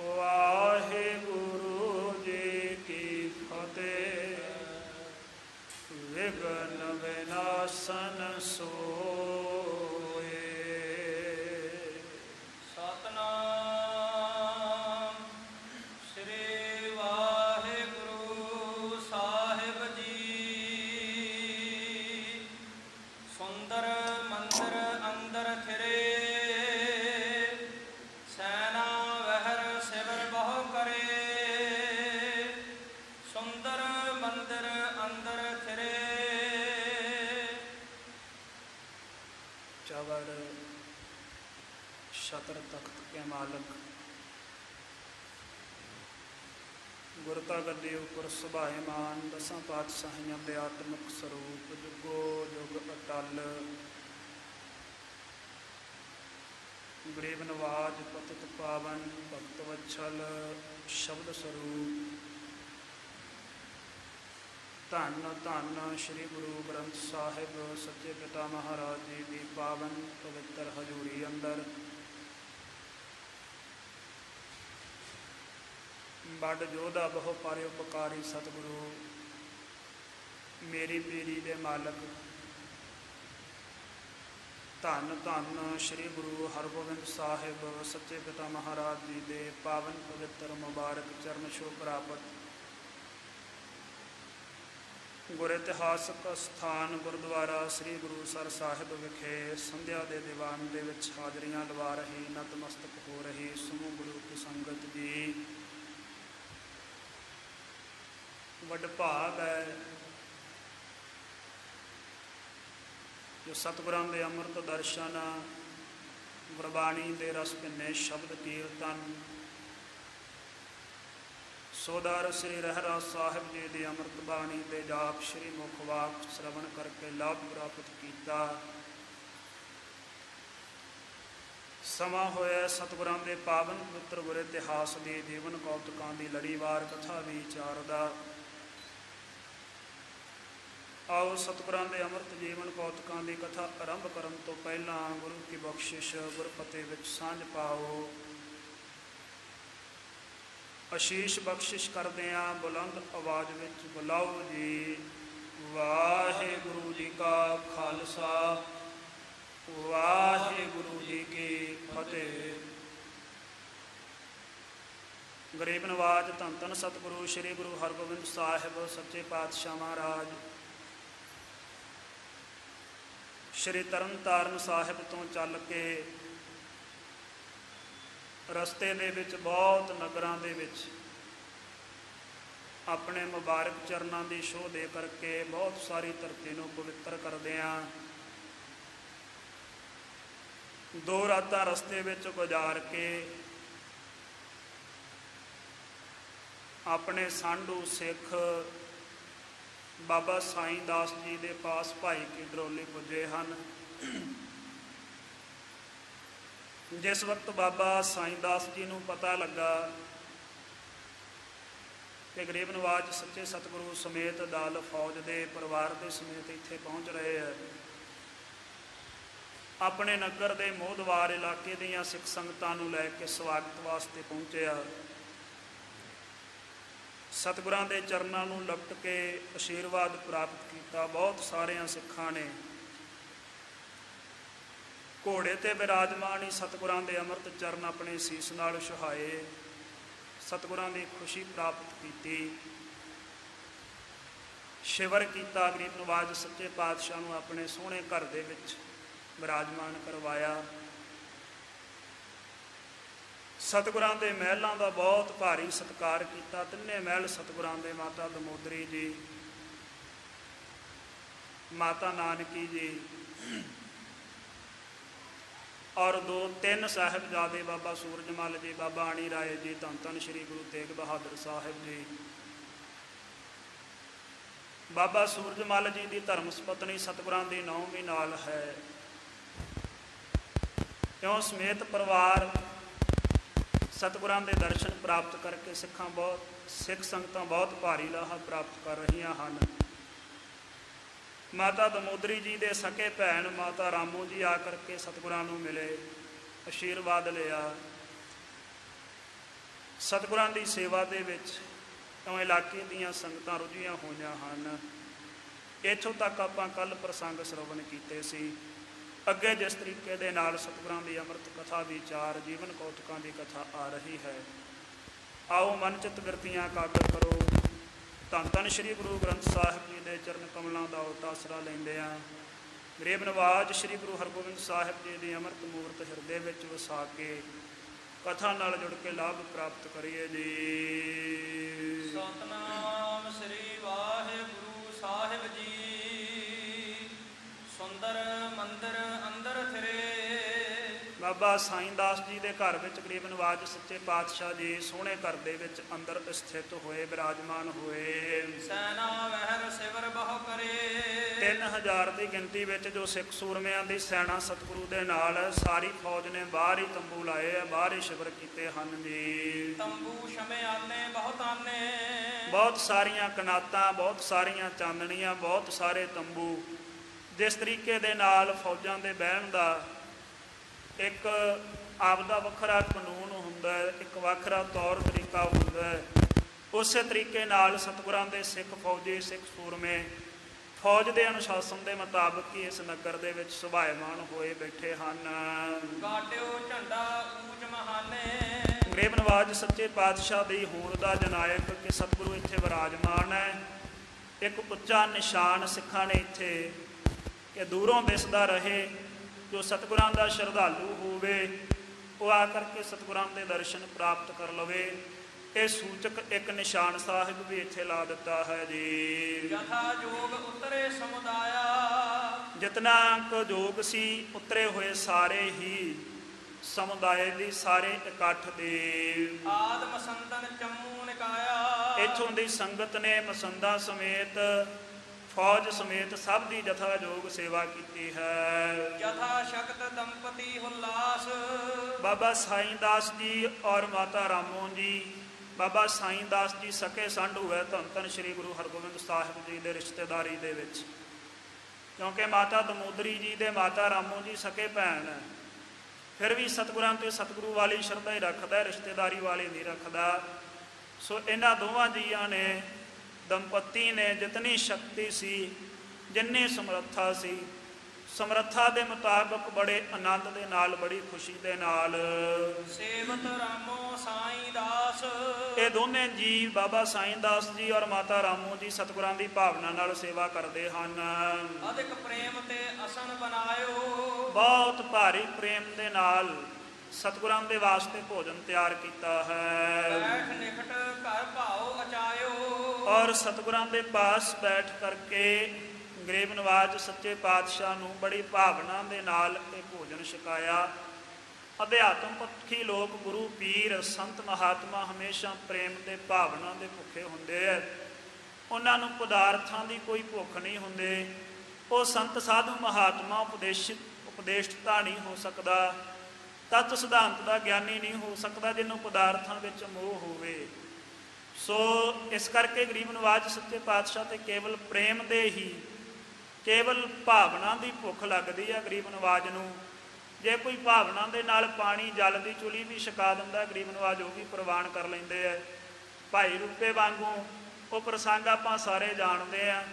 ਵਾਹਿਗੁਰੂ ਜੀ ਕੀ ਫਤਿਹ। ਵਿਘਨ ਵਿਨਾਸ਼ਨ ਸੋਏ। ਸਤਨਾਮ ਸ੍ਰੀ ਵਾਹਿਗੁਰੂ ਸਾਹਿਬ ਜੀ। ਸੁੰਦਰ ਮੰਦਰ ਅੰਦਰ ਥਿਰੇ, ਸੈਨਾ ਵਹਿਰ ਸਿਵਰ ਬਹੁ ਕਰੇ। ਸੁੰਦਰ ਮੰਦਰ ਅੰਦਰ ਥਿਰੇ। चवड़ छतर तख्त के मालक, गुरता गद्दी उपर सुभाएमान। दसां पातशाहियां दे आत्मक स्वरूप, जुगो जुग अटल। गरीब नवाज पतित पावन, भगत वत्सल शब्द स्वरूप। धन धन श्री गुरु ग्रंथ साहिब सच्चे पिता महाराज जी की पावन पवित्र हजूरी अंदर बड़ जोधा बहु पारे उपकारी सतगुरु मेरी पीरी दे मालक। धन धन श्री गुरु हरगोबिंद साहिब सच्चे पिता महाराज जी के पावन पवित्र मुबारक चरण छूह प्राप्त गुर इतिहासक स्थान गुरुद्वारा श्री गुरुसर साहिब विखे संध्या के दीवान दे विच हाजरियां लवा रही नतमस्तक हो रही समूह गुरु की संगत जी। वड भाग है जो सतगुरां दे अमृत दर्शन, गुरबाणी दे रस भिन्ने शब्द कीर्तन, सोदार श्री रहराज साहिब जी की अमृत बाणी के जाप श्री मुखवाक श्रवण करके लाभ प्राप्त किया। समा होया सतगुरां दे पावन पवित्र गुर इतिहास के जीवन कौतुकां की लड़ीवार कथा विचार दा। आओ सतगुरां दे अमृत जीवन कौतुकां की कथा आरंभ करन तो पहला गुरु की बख्शिश गुरपते विच सांझ पाओ। आशीष बख्शिश करदियां बुलंद आवाज विच बुलाओ जी। वाहिगुरु जी का खालसा, वाहिगुरु जी की फतेह। गरीब नवाज धन धन सतगुरु श्री गुरु हरगोबिंद साहिब सच्चे पातशाह महाराज श्री तरन ताਰਨ साहिब तो चल के रस्ते दे विच बहुत नगरां दे विच अपने मुबारक चरनां दी शोह दे करके बहुत सारी धरती नूं पवित्र करदिआं दो रातां रस्ते विच गुजार के अपने सांढू सिख बाबा साईं दास जी दे पास भाई की डरोली पुजे हन। जिस वक्त बाबा साईं दास जी नूं पता लगा कि गरीब नवाज सच्चे सतगुरु समेत दल फौज के परिवार के समेत इत्थे पहुँच रहे हैं, अपने नगर के मोहदवार इलाके दीआं सिख संगतां नूं लैके स्वागत वास्ते पहुँचे। सतगुरां दे चरनां नूं लपट के आशीर्वाद प्राप्त किया। बहुत सारियां सिखां ने घोड़े ते विराजमान ही सतगुरां दे अमृत चरण अपने सीस नाल छुहाए, सतगुरां दी खुशी प्राप्त की। शिवर किया, गरीब नवाज सच्चे पातशाह नूं अपने सोहणे घर दे विच विराजमान करवाया। सतगुरां दे महलों का बहुत भारी सत्कार किया। तिन्ने महल सतगुरां दे माता दमोदरी जी, माता नानकी जी और दो तीन साहिबजादे बाबा सूरजमल जी, बाबा आणी राय जी, धन धन श्री गुरु तेग बहादुर साहिब जी। बाबा सूरजमल जी की धर्म सपत्नी सतगुरां की नौं भी नाल है। क्यों समेत परिवार सतगुरां के दर्शन प्राप्त करके सिख संगतां बहुत भारी लाहा प्राप्त कर रही हैं। माता दमोदरी जी के सके भैन माता रामू जी आकर के सतगुरां नूं मिले। ਆਸ਼ੀਰਵਾਦ ਲਿਆ। ਸਤਿਗੁਰਾਂ ਦੀ ਸੇਵਾ ਦੇ ਵਿੱਚ ਇਉਂ ਇਲਾਕੇ ਦੀਆਂ ਸੰਗਤਾਂ ਰੁੱਝੀਆਂ ਹੋਈਆਂ ਹਨ। ਇੱਥੋਂ ਤੱਕ ਆਪਾਂ ਕੱਲ੍ਹ ਪ੍ਰਸੰਗ ਸਰਵਣ ਕੀਤੇ ਸੀ। ਅੱਗੇ ਜਿਸ ਤਰੀਕੇ ਦੇ ਨਾਲ ਸਤਿਗੁਰਾਂ ਦੀ ਅੰਮ੍ਰਿਤ ਕਥਾ ਵਿਚਾਰ ਜੀਵਨ ਕੌਤਕਾਂ ਦੀ ਕਥਾ ਆ ਰਹੀ ਹੈ, ਆਓ ਮਨ ਚਿੱਤ ਬਿਰਤੀਆਂ ਇਕਾਗਰ ਕਰੋ। ਧੰਨ ਧੰਨ ਸ਼੍ਰੀ ਗੁਰੂ ਗ੍ਰੰਥ ਸਾਹਿਬ ਜੀ ਦੇ ਚਰਨ ਕਮਲਾਂ ਦਾ ਓਟ ਆਸਰਾ ਲੈਂਦੇ ਹਾਂ। ਗਰੀਬ ਨਵਾਜ ਸ਼੍ਰੀ ਗੁਰੂ ਹਰਗੋਬਿੰਦ ਸਾਹਿਬ ਜੀ ਦੀ ਅੰਮ੍ਰਿਤ ਮੂਰਤ ਹਿਰਦੇ ਵਿੱਚ ਵਸਾ ਕੇ ਕਥਾ ਨਾਲ ਜੁੜ ਕੇ ਲਾਭ ਪ੍ਰਾਪਤ ਕਰੀਏ ਜੀ। ਸਤਨਾਮ ਸ੍ਰੀ ਵਾਹਿਗੁਰੂ ਸਾਹਿਬ ਜੀ। ਸੁੰਦਰ ਮੰਦਰ ਅੰਦਰ ਫਿਰੇ। ਬਾਬਾ ਸਾਈਂ ਦਾਸ ਜੀ ਦੇ ਘਰ ਵਿੱਚ ਗਰੀਬ ਨਵਾਜ ਸੱਚੇ ਪਾਤਸ਼ਾਹ ਜੀ ਸੋਹਣੇ ਘਰ ਦੇ ਵਿੱਚ ਅੰਦਰ ਸਥਿਤ ਹੋਏ, ਬਿਰਾਜਮਾਨ ਹੋਏ। ਸੈਨਾ ਵਹਿਰ ਸਿਵਰ ਬਹੁ ਕਰੇ। 3000 ਦੀ ਗਿਣਤੀ ਵਿੱਚ ਜੋ ਸਿੱਖ ਸੂਰਮਿਆਂ ਦੀ ਸੈਨਾ ਸਤਿਗੁਰੂ ਦੇ ਨਾਲ, ਸਾਰੀ ਫੌਜ ਨੇ ਬਾਹਰ ਹੀ ਤੰਬੂ ਲਾਏ ਆ, ਬਾਹਰ ਹੀ ਸ਼ਿਵਰ ਕੀਤੇ ਹਨ ਜੀ। ਤੰਬੂ ਸ਼ਮੇ ਆਨੇ ਬਹੁਤ ਆਨੇ। ਬਹੁਤ ਸਾਰੀਆਂ ਕਨਾਤਾਂ, ਬਹੁਤ ਸਾਰੀਆਂ ਚਾਨਣੀਆਂ, ਬਹੁਤ ਸਾਰੇ ਤੰਬੂ। ਜਿਸ ਤਰੀਕੇ ਦੇ ਨਾਲ ਫੌਜਾਂ ਦੇ ਬਹਿਣ ਦਾ ਇੱਕ ਆਪਦਾ ਵੱਖਰਾ ਕਾਨੂੰਨ ਹੁੰਦਾ ਹੈ, ਇੱਕ ਵੱਖਰਾ ਤੌਰ ਤਰੀਕਾ ਹੁੰਦਾ ਹੈ, ਉਸੇ ਤਰੀਕੇ ਨਾਲ ਸਤਿਗੁਰਾਂ ਦੇ ਸਿੱਖ ਫੌਜੀ, ਸਿੱਖ ਸੂਰਮੇ ਫੌਜ ਦੇ ਅਨੁਸ਼ਾਸਨ ਦੇ ਮੁਤਾਬਕ ਹੀ ਇਸ ਨਗਰ ਦੇ ਵਿੱਚ ਸੁਭਾਇਮਾਨ ਹੋਏ ਬੈਠੇ ਹਨ। ਗਾਟਿਓ ਝੰਡਾ ਊਚ ਮਹਾਨੇ। ਗਰੀਬ ਨਵਾਜ ਸੱਚੇ ਪਾਤਸ਼ਾਹ ਦੀ ਹੋਂਦ ਦਾ ਜਨਾਇਕ ਕਿ ਸਤਿਗੁਰੂ ਇੱਥੇ ਵਿਰਾਜਮਾਨ ਹੈ। ਇੱਕ ਉੱਚਾ ਨਿਸ਼ਾਨ ਸਿੱਖਾਂ ਨੇ ਇੱਥੇ ਕਿ ਦੂਰੋਂ ਦਿਸਦਾ ਰਹੇ, ਜੋ ਸਤਿਗੁਰਾਂ ਦਾ ਸ਼ਰਧਾਲੂ ਹੋਵੇ ਉਹ ਆ ਕਰਕੇ ਸਤਿਗੁਰਾਂ ਦੇ ਦਰਸ਼ਨ ਪ੍ਰਾਪਤ ਕਰ ਲਵੇ। ਇਹ ਸੂਚਕ ਇੱਕ ਨਿਸ਼ਾਨ ਸਾਹਿਬ ਵੀ ਇੱਥੇ ਲਾ ਦਿੱਤਾ ਹੈ ਜੀ। ਜਥਾ ਜੋਗ ਉਤਰੇ ਸਮੁਦਾਇਆ। ਜਿਤਨਾ ਕੁ ਜੋਗ ਸੀ ਉਤਰੇ ਹੋਏ ਸਾਰੇ ਹੀ ਸਮੁਦਾਇ ਦੀ, ਸਾਰੇ ਇਕੱਠ ਦੇ। ਆਦ ਮਸੰਦਨ ਚੰਮੂ ਨਿਕਾਇਆ। ਇੱਥੋਂ ਦੀ ਸੰਗਤ ਨੇ ਮਸੰਦਾਂ ਸਮੇਤ, ਫੌਜ ਸਮੇਤ ਸਭ ਦੀ ਜਥਾ ਜੋਗ ਸੇਵਾ ਕੀਤੀ ਹੈ। ਜਥਾ ਸ਼ਕਤ ਦੰਪਤੀ ਹੁਲਾਸ। ਬਾਬਾ ਸਾਈਂ ਦਾਸ ਜੀ ਔਰ ਮਾਤਾ ਰਾਮੋ ਜੀ, ਬਾਬਾ ਸਾਈਂ ਦਾਸ ਜੀ ਸਕੇ ਸੰਡ ਹੋਏ ਧੰਨ ਧੰਨ ਸ਼੍ਰੀ ਗੁਰੂ ਹਰਗੋਬਿੰਦ ਸਾਹਿਬ ਜੀ ਦੇ ਰਿਸ਼ਤੇਦਾਰੀ ਦੇ ਵਿੱਚ, ਕਿਉਂਕਿ ਮਾਤਾ ਦਮੋਦਰੀ ਜੀ ਦੇ ਮਾਤਾ ਰਾਮੋ ਜੀ ਸਕੇ ਭੈਣ ਹੈ। ਫਿਰ ਵੀ ਸਤਿਗੁਰਾਂ ਤੇ ਸਤਿਗੁਰੂ ਵਾਲੀ ਸ਼ਰਧਾ ਹੀ ਰੱਖਦਾ, ਰਿਸ਼ਤੇਦਾਰੀ ਵਾਲੀ ਨਹੀਂ ਰੱਖਦਾ। ਸੋ ਇਹਨਾਂ ਦੋਵਾਂ ਜੀਆਂ ਨੇ, ਦੰਪਤੀ ਨੇ ਜਿਤਨੀ ਸ਼ਕਤੀ ਸੀ, ਜਿੰਨੀ ਸਮਰੱਥਾ ਸੀ, ਸਮਰੱਥਾ ਦੇ ਮੁਤਾਬਕ ਬੜੇ ਆਨੰਦ ਦੇ ਨਾਲ, ਬੜੀ ਖੁਸ਼ੀ ਦੇ ਨਾਲ ਸੇਵਤ ਰਾਮੋ ਸਾਈਂ ਦਾਸ। ਇਹ ਦੋਨੇ ਜੀ, ਬਾਬਾ ਸਾਈਂ ਦਾਸ ਜੀ ਔਰ ਮਾਤਾ ਰਾਮੋ ਜੀ, ਸਤਿਗੁਰਾਂ ਦੀ ਭਾਵਨਾ ਨਾਲ ਸੇਵਾ ਕਰਦੇ ਹਨ। ਅਧਿਕ ਪ੍ਰੇਮ ਤੇ ਅਸਨ ਬਣਾਇਓ। ਬਹੁਤ ਭਾਰੀ ਪ੍ਰੇਮ ਦੇ ਨਾਲ ਸਤਿਗੁਰਾਂ ਦੇ ਵਾਸਤੇ ਭੋਜਨ ਤਿਆਰ ਕੀਤਾ ਹੈ। ਬੈਠ ਨਿਕਟ ਘਰ ਭਾਉ ਅਚਾਇਓ। ਔਰ ਸਤਿਗੁਰਾਂ ਦੇ ਪਾਸ ਬੈਠ ਕਰਕੇ ਗਰੀਬ ਨਵਾਜ ਸੱਚੇ ਪਾਤਸ਼ਾਹ ਨੂੰ ਬੜੀ ਭਾਵਨਾ ਦੇ ਨਾਲ ਇਹ ਭੋਜਨ ਛਕਾਇਆ। ਅਧਿਆਤਮ ਪੱਖੀ ਲੋਕ, ਗੁਰੂ ਪੀਰ, ਸੰਤ ਮਹਾਤਮਾ ਹਮੇਸ਼ਾ ਪ੍ਰੇਮ ਦੇ ਭਾਵਨਾ ਦੇ ਭੁੱਖੇ ਹੁੰਦੇ ਹੈ। ਉਹਨਾਂ ਨੂੰ ਪਦਾਰਥਾਂ ਦੀ ਕੋਈ ਭੁੱਖ ਨਹੀਂ ਹੁੰਦੀ। ਉਹ ਸੰਤ ਸਾਧੂ ਮਹਾਤਮਾ ਉਪਦੇਸ਼ਤਾ ਨਹੀਂ ਹੋ ਸਕਦਾ, ਤੱਤ ਸਿਧਾਂਤ ਦਾ ਗਿਆਨੀ ਨਹੀਂ ਹੋ ਸਕਦਾ ਜਿਹਨੂੰ ਪਦਾਰਥਾਂ ਵਿੱਚ ਮੋਹ ਹੋਵੇ। ਸੋ ਇਸ ਕਰਕੇ ਗਰੀਬ ਨਵਾਜ ਸੱਚੇ ਪਾਤਸ਼ਾਹ ਤੇ ਕੇਵਲ ਪ੍ਰੇਮ ਦੇ ਹੀ, ਕੇਵਲ ਭਾਵਨਾ ਦੀ ਭੁੱਖ ਲੱਗਦੀ ਹੈ ਗਰੀਬ ਨਵਾਜ ਨੂੰ। ਜੇ ਕੋਈ ਭਾਵਨਾ ਦੇ ਨਾਲ ਪਾਣੀ ਜਲ ਦੀ ਚੁਲੀ ਵੀ ਛਕਾ ਦਿੰਦਾ ਗਰੀਬ ਨਵਾਜ, ਉਹ ਵੀ ਪ੍ਰਵਾਨ ਕਰ ਲੈਂਦੇ ਹੈ। ਭਾਈ ਰੂਪੇ ਵਾਂਗੂ ਉਹ ਪ੍ਰਸੰਗ ਆਪਾਂ ਸਾਰੇ ਜਾਣਦੇ ਹਾਂ।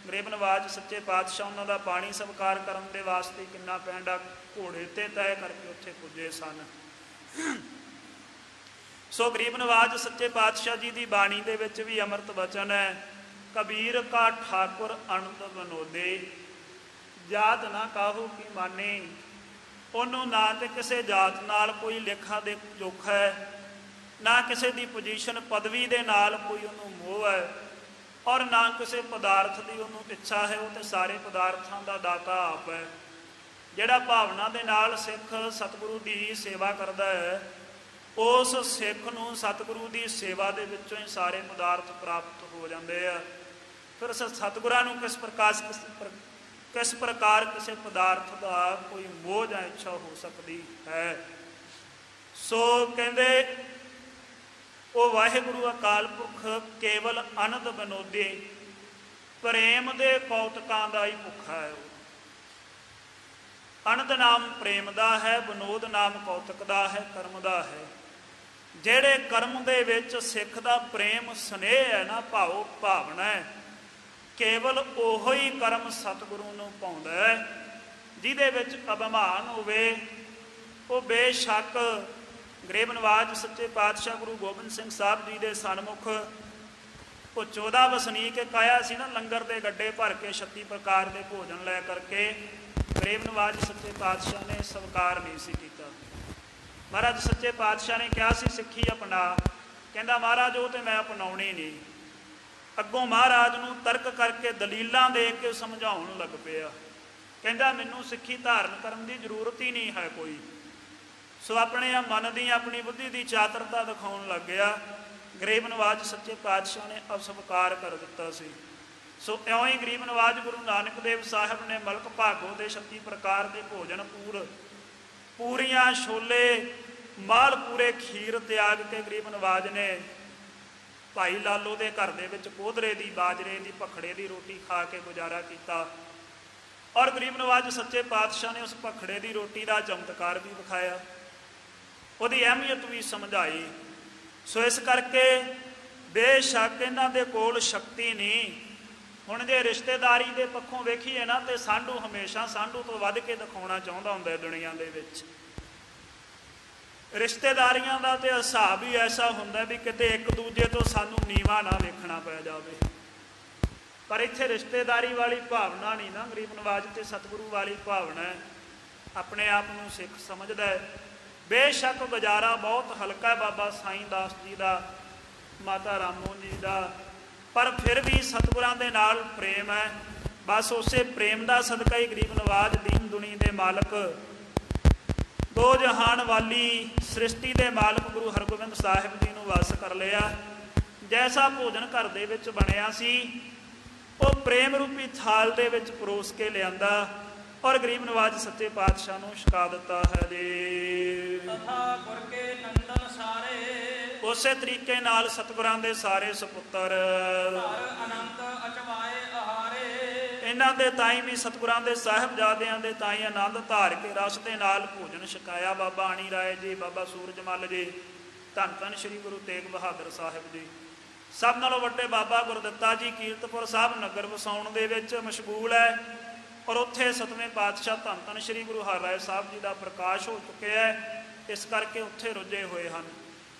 ਗਰੀਬ ਨਵਾਜ ਸੱਚੇ ਪਾਤਸ਼ਾਹ ਉਹਨਾਂ ਦਾ ਪਾਣੀ ਸਵੀਕਾਰ ਕਰਨ ਦੇ ਵਾਸਤੇ ਕਿੰਨਾ ਪੈਂਡਾ ਘੋੜੇ ਤੇ ਤੈਅ ਕਰਕੇ ਉੱਥੇ ਪੁੱਜੇ ਸਨ। ਸੋ ਗਰੀਬ ਨਵਾਜ ਸੱਚੇ ਪਾਤਸ਼ਾਹ ਜੀ ਦੀ ਬਾਣੀ ਦੇ ਵਿੱਚ ਵੀ ਅੰਮ੍ਰਿਤ ਬਚਨ ਹੈ, ਕਬੀਰ ਕਾ ਠਾਕੁਰ ਅਨੰਦ ਬਨੋਦੇ, ਜਾਤ ਨਾ ਕਾਹੂ ਕੀ ਮਾਨੇ। ਉਹਨੂੰ ਨਾ ਤੇ ਕਿਸੇ ਜਾਤ ਨਾਲ ਕੋਈ ਲੇਖਾ ਦੇ ਜੋਖਾ ਹੈ, ਨਾ ਕਿਸੇ ਦੀ ਪੋਜੀਸ਼ਨ ਪਦਵੀ ਦੇ ਨਾਲ ਕੋਈ ਉਹਨੂੰ ਮੋਹ ਹੈ, ਔਰ ਨਾ ਕਿਸੇ ਪਦਾਰਥ ਦੀ ਉਹਨੂੰ ਇੱਛਾ ਹੈ। ਉਹ ਤੇ ਸਾਰੇ ਪਦਾਰਥਾਂ ਦਾ ਦਾਤਾ ਆਪ ਹੈ। ਜਿਹੜਾ ਭਾਵਨਾ ਦੇ ਨਾਲ ਸਿੱਖ ਸਤਿਗੁਰੂ ਦੀ ਸੇਵਾ ਕਰਦਾ ਹੈ, ਉਸ ਸਿੱਖ ਨੂੰ ਸਤਿਗੁਰੂ ਦੀ ਸੇਵਾ ਦੇ ਵਿੱਚੋਂ ਹੀ ਸਾਰੇ ਪਦਾਰਥ ਪ੍ਰਾਪਤ ਹੋ ਜਾਂਦੇ ਆ। ਫਿਰ ਸਤਿਗੁਰਾਂ ਨੂੰ ਕਿਸ ਪ੍ਰਕਾਰ ਕਿਸੇ ਪਦਾਰਥ ਦਾ ਕੋਈ ਮੋਹ ਜਾਂ ਇੱਛਾ ਹੋ ਸਕਦੀ ਹੈ। ਸੋ ਕਹਿੰਦੇ ਉਹ ਵਾਹਿਗੁਰੂ ਅਕਾਲ ਪੁਰਖ ਕੇਵਲ ਆਨੰਦ ਬਨੋਦੇ, ਪ੍ਰੇਮ ਦੇ ਕੌਤਕਾਂ ਦਾ ਹੀ ਭੁੱਖਾ ਹੈ। ਅਨੰਦ ਨਾਮ ਪ੍ਰੇਮ ਦਾ ਹੈ, ਵਿਨੋਦ ਨਾਮ ਕੌਤਕ ਦਾ ਹੈ, ਕਰਮ ਦਾ ਹੈ। ਜਿਹੜੇ ਕਰਮ ਦੇ ਵਿੱਚ ਸਿੱਖ ਦਾ ਪ੍ਰੇਮ ਸਨੇਹ ਹੈ ਨਾ, ਭਾਵ ਭਾਵਨਾ ਹੈ, ਕੇਵਲ ਉਹੋ ਹੀ ਕਰਮ ਸਤਿਗੁਰੂ ਨੂੰ ਪਾਉਂਦਾ ਹੈ। ਜਿਹਦੇ ਵਿੱਚ ਅਭਿਮਾਨ ਹੋਵੇ ਉਹ ਬੇਸ਼ੱਕ ਗਰੀਬ ਨਵਾਜ ਸੱਚੇ ਪਾਤਸ਼ਾਹ ਗੁਰੂ ਗੋਬਿੰਦ ਸਿੰਘ ਸਾਹਿਬ ਜੀ ਦੇ ਸਨਮੁਖ ਉਹ 14 ਵਸਨੀਕ ਇੱਕ ਆਇਆ ਸੀ ਨਾ, ਲੰਗਰ ਦੇ ਗੱਡੇ ਭਰ ਕੇ 36 ਪ੍ਰਕਾਰ ਦੇ ਭੋਜਨ ਲੈ ਕਰਕੇ, ਗਰੀਬ ਨਵਾਜ ਸੱਚੇ ਪਾਤਸ਼ਾਹ ਨੇ ਸਵੀਕਾਰ ਨਹੀਂ ਸੀ ਕੀਤਾ। ਮਹਾਰਾਜ ਸੱਚੇ ਪਾਤਸ਼ਾਹ ਨੇ ਕਿਹਾ ਸੀ ਸਿੱਖੀ ਅਪਣਾ, ਕਹਿੰਦਾ ਮਹਾਰਾਜ ਉਹ ਤੇ ਮੈਂ ਅਪਣਾਉਣੀ ਨਹੀਂ। ਅੱਗੋਂ ਮਹਾਰਾਜ ਨੂੰ ਤਰਕ ਕਰਕੇ ਦਲੀਲਾਂ ਦੇ ਕੇ ਸਮਝਾਉਣ ਲੱਗ ਪਿਆ, ਕਹਿੰਦਾ ਮੈਨੂੰ ਸਿੱਖੀ ਧਾਰਨ ਕਰਨ ਦੀ ਜ਼ਰੂਰਤ ਹੀ ਨਹੀਂ ਹੈ ਕੋਈ। ਸੋ ਆਪਣੇ ਮਨ ਦੀ ਆਪਣੀ ਬੁੱਧੀ ਦੀ ਚਾਤਰਤਾ ਦਿਖਾਉਣ ਲੱਗ ਗਿਆ। ਗਰੀਬ ਨਵਾਜ ਸੱਚੇ ਪਾਤਸ਼ਾਹ ਨੇ ਅਸਵੀਕਾਰ ਕਰ ਦਿੱਤਾ ਸੀ। ਸੋ ਇਉਂ ਹੀ ਗਰੀਬ ਨਵਾਜ ਗੁਰੂ ਨਾਨਕ ਦੇਵ ਸਾਹਿਬ ਨੇ ਮਲਕ ਭਾਗੋ ਦੇ 36 ਪ੍ਰਕਾਰ ਦੇ ਭੋਜਨ ਪੂਰੀਆਂ ਛੋਲੇ ਮਾਲ ਪੂਰੇ ਖੀਰ ਤਿਆਗ ਕੇ ਗਰੀਬ ਨਵਾਜ ਨੇ ਭਾਈ ਲਾਲੋ ਦੇ ਘਰ ਦੇ ਵਿੱਚ ਕੋਧਰੇ ਦੀ ਬਾਜਰੇ ਦੀ ਭਖੜੇ ਦੀ ਰੋਟੀ ਖਾ ਕੇ ਗੁਜ਼ਾਰਾ ਕੀਤਾ। ਔਰ ਗਰੀਬ ਨਵਾਜ ਸੱਚੇ ਪਾਤਸ਼ਾਹ ਨੇ ਉਸ ਭਖੜੇ ਦੀ ਰੋਟੀ ਦਾ ਚਮਤਕਾਰ ਵੀ ਵਿਖਾਇਆ, ਉਹਦੀ ਅਹਿਮੀਅਤ ਵੀ ਸਮਝਾਈ। ਸੋ ਇਸ ਕਰਕੇ ਬੇਸ਼ੱਕ ਇਹਨਾਂ ਦੇ ਕੋਲ ਸ਼ਕਤੀ ਨਹੀਂ। ਹੁਣ ਜੇ ਰਿਸ਼ਤੇਦਾਰੀ ਦੇ ਪੱਖੋਂ ਵੇਖੀਏ ਨਾ, ਤੇ ਸਾਂਢੂ ਹਮੇਸ਼ਾ ਸਾਂਢੂ ਤੋਂ ਵੱਧ ਕੇ ਦਿਖਾਉਣਾ ਚਾਹੁੰਦਾ ਹੁੰਦਾ ਦੁਨੀਆ ਦੇ ਵਿੱਚ। ਰਿਸ਼ਤੇਦਾਰੀਆਂ ਦਾ ਤੇ ਹਿਸਾਬ ਹੀ ਐਸਾ ਹੁੰਦਾ ਵੀ ਕਿਤੇ ਇੱਕ ਦੂਜੇ ਤੋਂ ਸਾਨੂੰ ਨੀਵਾਂ ਨਾ ਵੇਖਣਾ ਪੈ ਜਾਵੇ। ਪਰ ਇੱਥੇ ਰਿਸ਼ਤੇਦਾਰੀ ਵਾਲੀ ਭਾਵਨਾ ਨਹੀਂ ਨਾ, ਗਰੀਬ ਨਵਾਜ ਤੇ ਸਤਿਗੁਰੂ ਵਾਲੀ ਭਾਵਨਾ ਹੈ। ਆਪਣੇ ਆਪ ਨੂੰ ਸਿੱਖ ਸਮਝਦਾ ਹੈ। ਬੇਸ਼ੱਕ ਗੁਜ਼ਾਰਾ ਬਹੁਤ ਹਲਕਾ ਹੈ ਬਾਬਾ ਸਾਈਂ ਦਾਸ ਜੀ ਦਾ, ਮਾਤਾ ਰਾਮੋ ਜੀ ਦਾ, ਪਰ ਫਿਰ ਵੀ ਸਤਿਗੁਰਾਂ ਦੇ ਨਾਲ ਪ੍ਰੇਮ ਹੈ। ਬਸ ਉਸੇ ਪ੍ਰੇਮ ਦਾ ਸਦਕਾ ਹੀ ਗਰੀਬ ਨਵਾਜ ਦੀਨ ਦੁਨੀ ਦੇ ਮਾਲਕ, ਦੋ ਜਹਾਨ ਵਾਲੀ ਸ੍ਰਿਸ਼ਟੀ ਦੇ ਮਾਲਕ ਗੁਰੂ ਹਰਗੋਬਿੰਦ ਸਾਹਿਬ ਜੀ ਨੂੰ ਵਸ ਕਰ ਲਿਆ। ਜੈਸਾ ਭੋਜਨ ਘਰ ਦੇ ਵਿੱਚ ਬਣਿਆ ਸੀ ਉਹ ਪ੍ਰੇਮ ਰੂਪੀ ਥਾਲ ਦੇ ਵਿੱਚ ਪਰੋਸ ਕੇ ਲਿਆਂਦਾ ਔਰ ਗਰੀਬ ਨਵਾਜ ਸੱਚੇ ਪਾਤਸ਼ਾਹ ਨੂੰ ਛਕਾ ਦਿੱਤਾ ਹੈ ਜੀ। ਤਥਾ ਗੁਰ ਕੇ ਨੰਦਨ ਸਾਰੇ, ਉਸੇ ਤਰੀਕੇ ਨਾਲ ਸਤਿਗੁਰਾਂ ਦੇ ਸਾਰੇ ਸੁਪੁੱਤਰ ਅਨੰਤ ਅਚਵਾਏ ਆਹਾਰੇ, ਇਹਨਾਂ ਦੇ ਤਾਈਂ ਵੀ ਸਤਿਗੁਰਾਂ ਦੇ ਸਾਹਿਬਜ਼ਾਦਿਆਂ ਦੇ ਤਾਈਂ ਆਨੰਦ ਧਾਰ ਕੇ ਰਸ ਦੇ ਨਾਲ ਭੋਜਨ ਛਕਾਇਆ। ਬਾਬਾ ਆਣੀ ਰਾਏ ਜੀ, ਬਾਬਾ ਸੂਰਜ ਮੱਲ ਜੀ, ਧੰਨ ਧੰਨ ਸ਼੍ਰੀ ਗੁਰੂ ਤੇਗ ਬਹਾਦਰ ਸਾਹਿਬ ਜੀ। ਸਭ ਨਾਲੋਂ ਵੱਡੇ ਬਾਬਾ ਗੁਰਦਿੱਤਾ ਜੀ ਕੀਰਤਪੁਰ ਸਾਹਿਬ ਨਗਰ ਵਸਾਉਣ ਦੇ ਵਿੱਚ ਮਸ਼ਗੂਲ ਹੈ ਔਰ ਉੱਥੇ 7ਵੇਂ ਪਾਤਸ਼ਾਹ ਧੰਨ ਧੰਨ ਸ਼੍ਰੀ ਗੁਰੂ ਹਰਿਰਾਏ ਸਾਹਿਬ ਜੀ ਦਾ ਪ੍ਰਕਾਸ਼ ਹੋ ਚੁੱਕਿਆ ਹੈ। ਇਸ ਕਰਕੇ ਉੱਥੇ ਰੁੱਝੇ ਹੋਏ ਹਨ।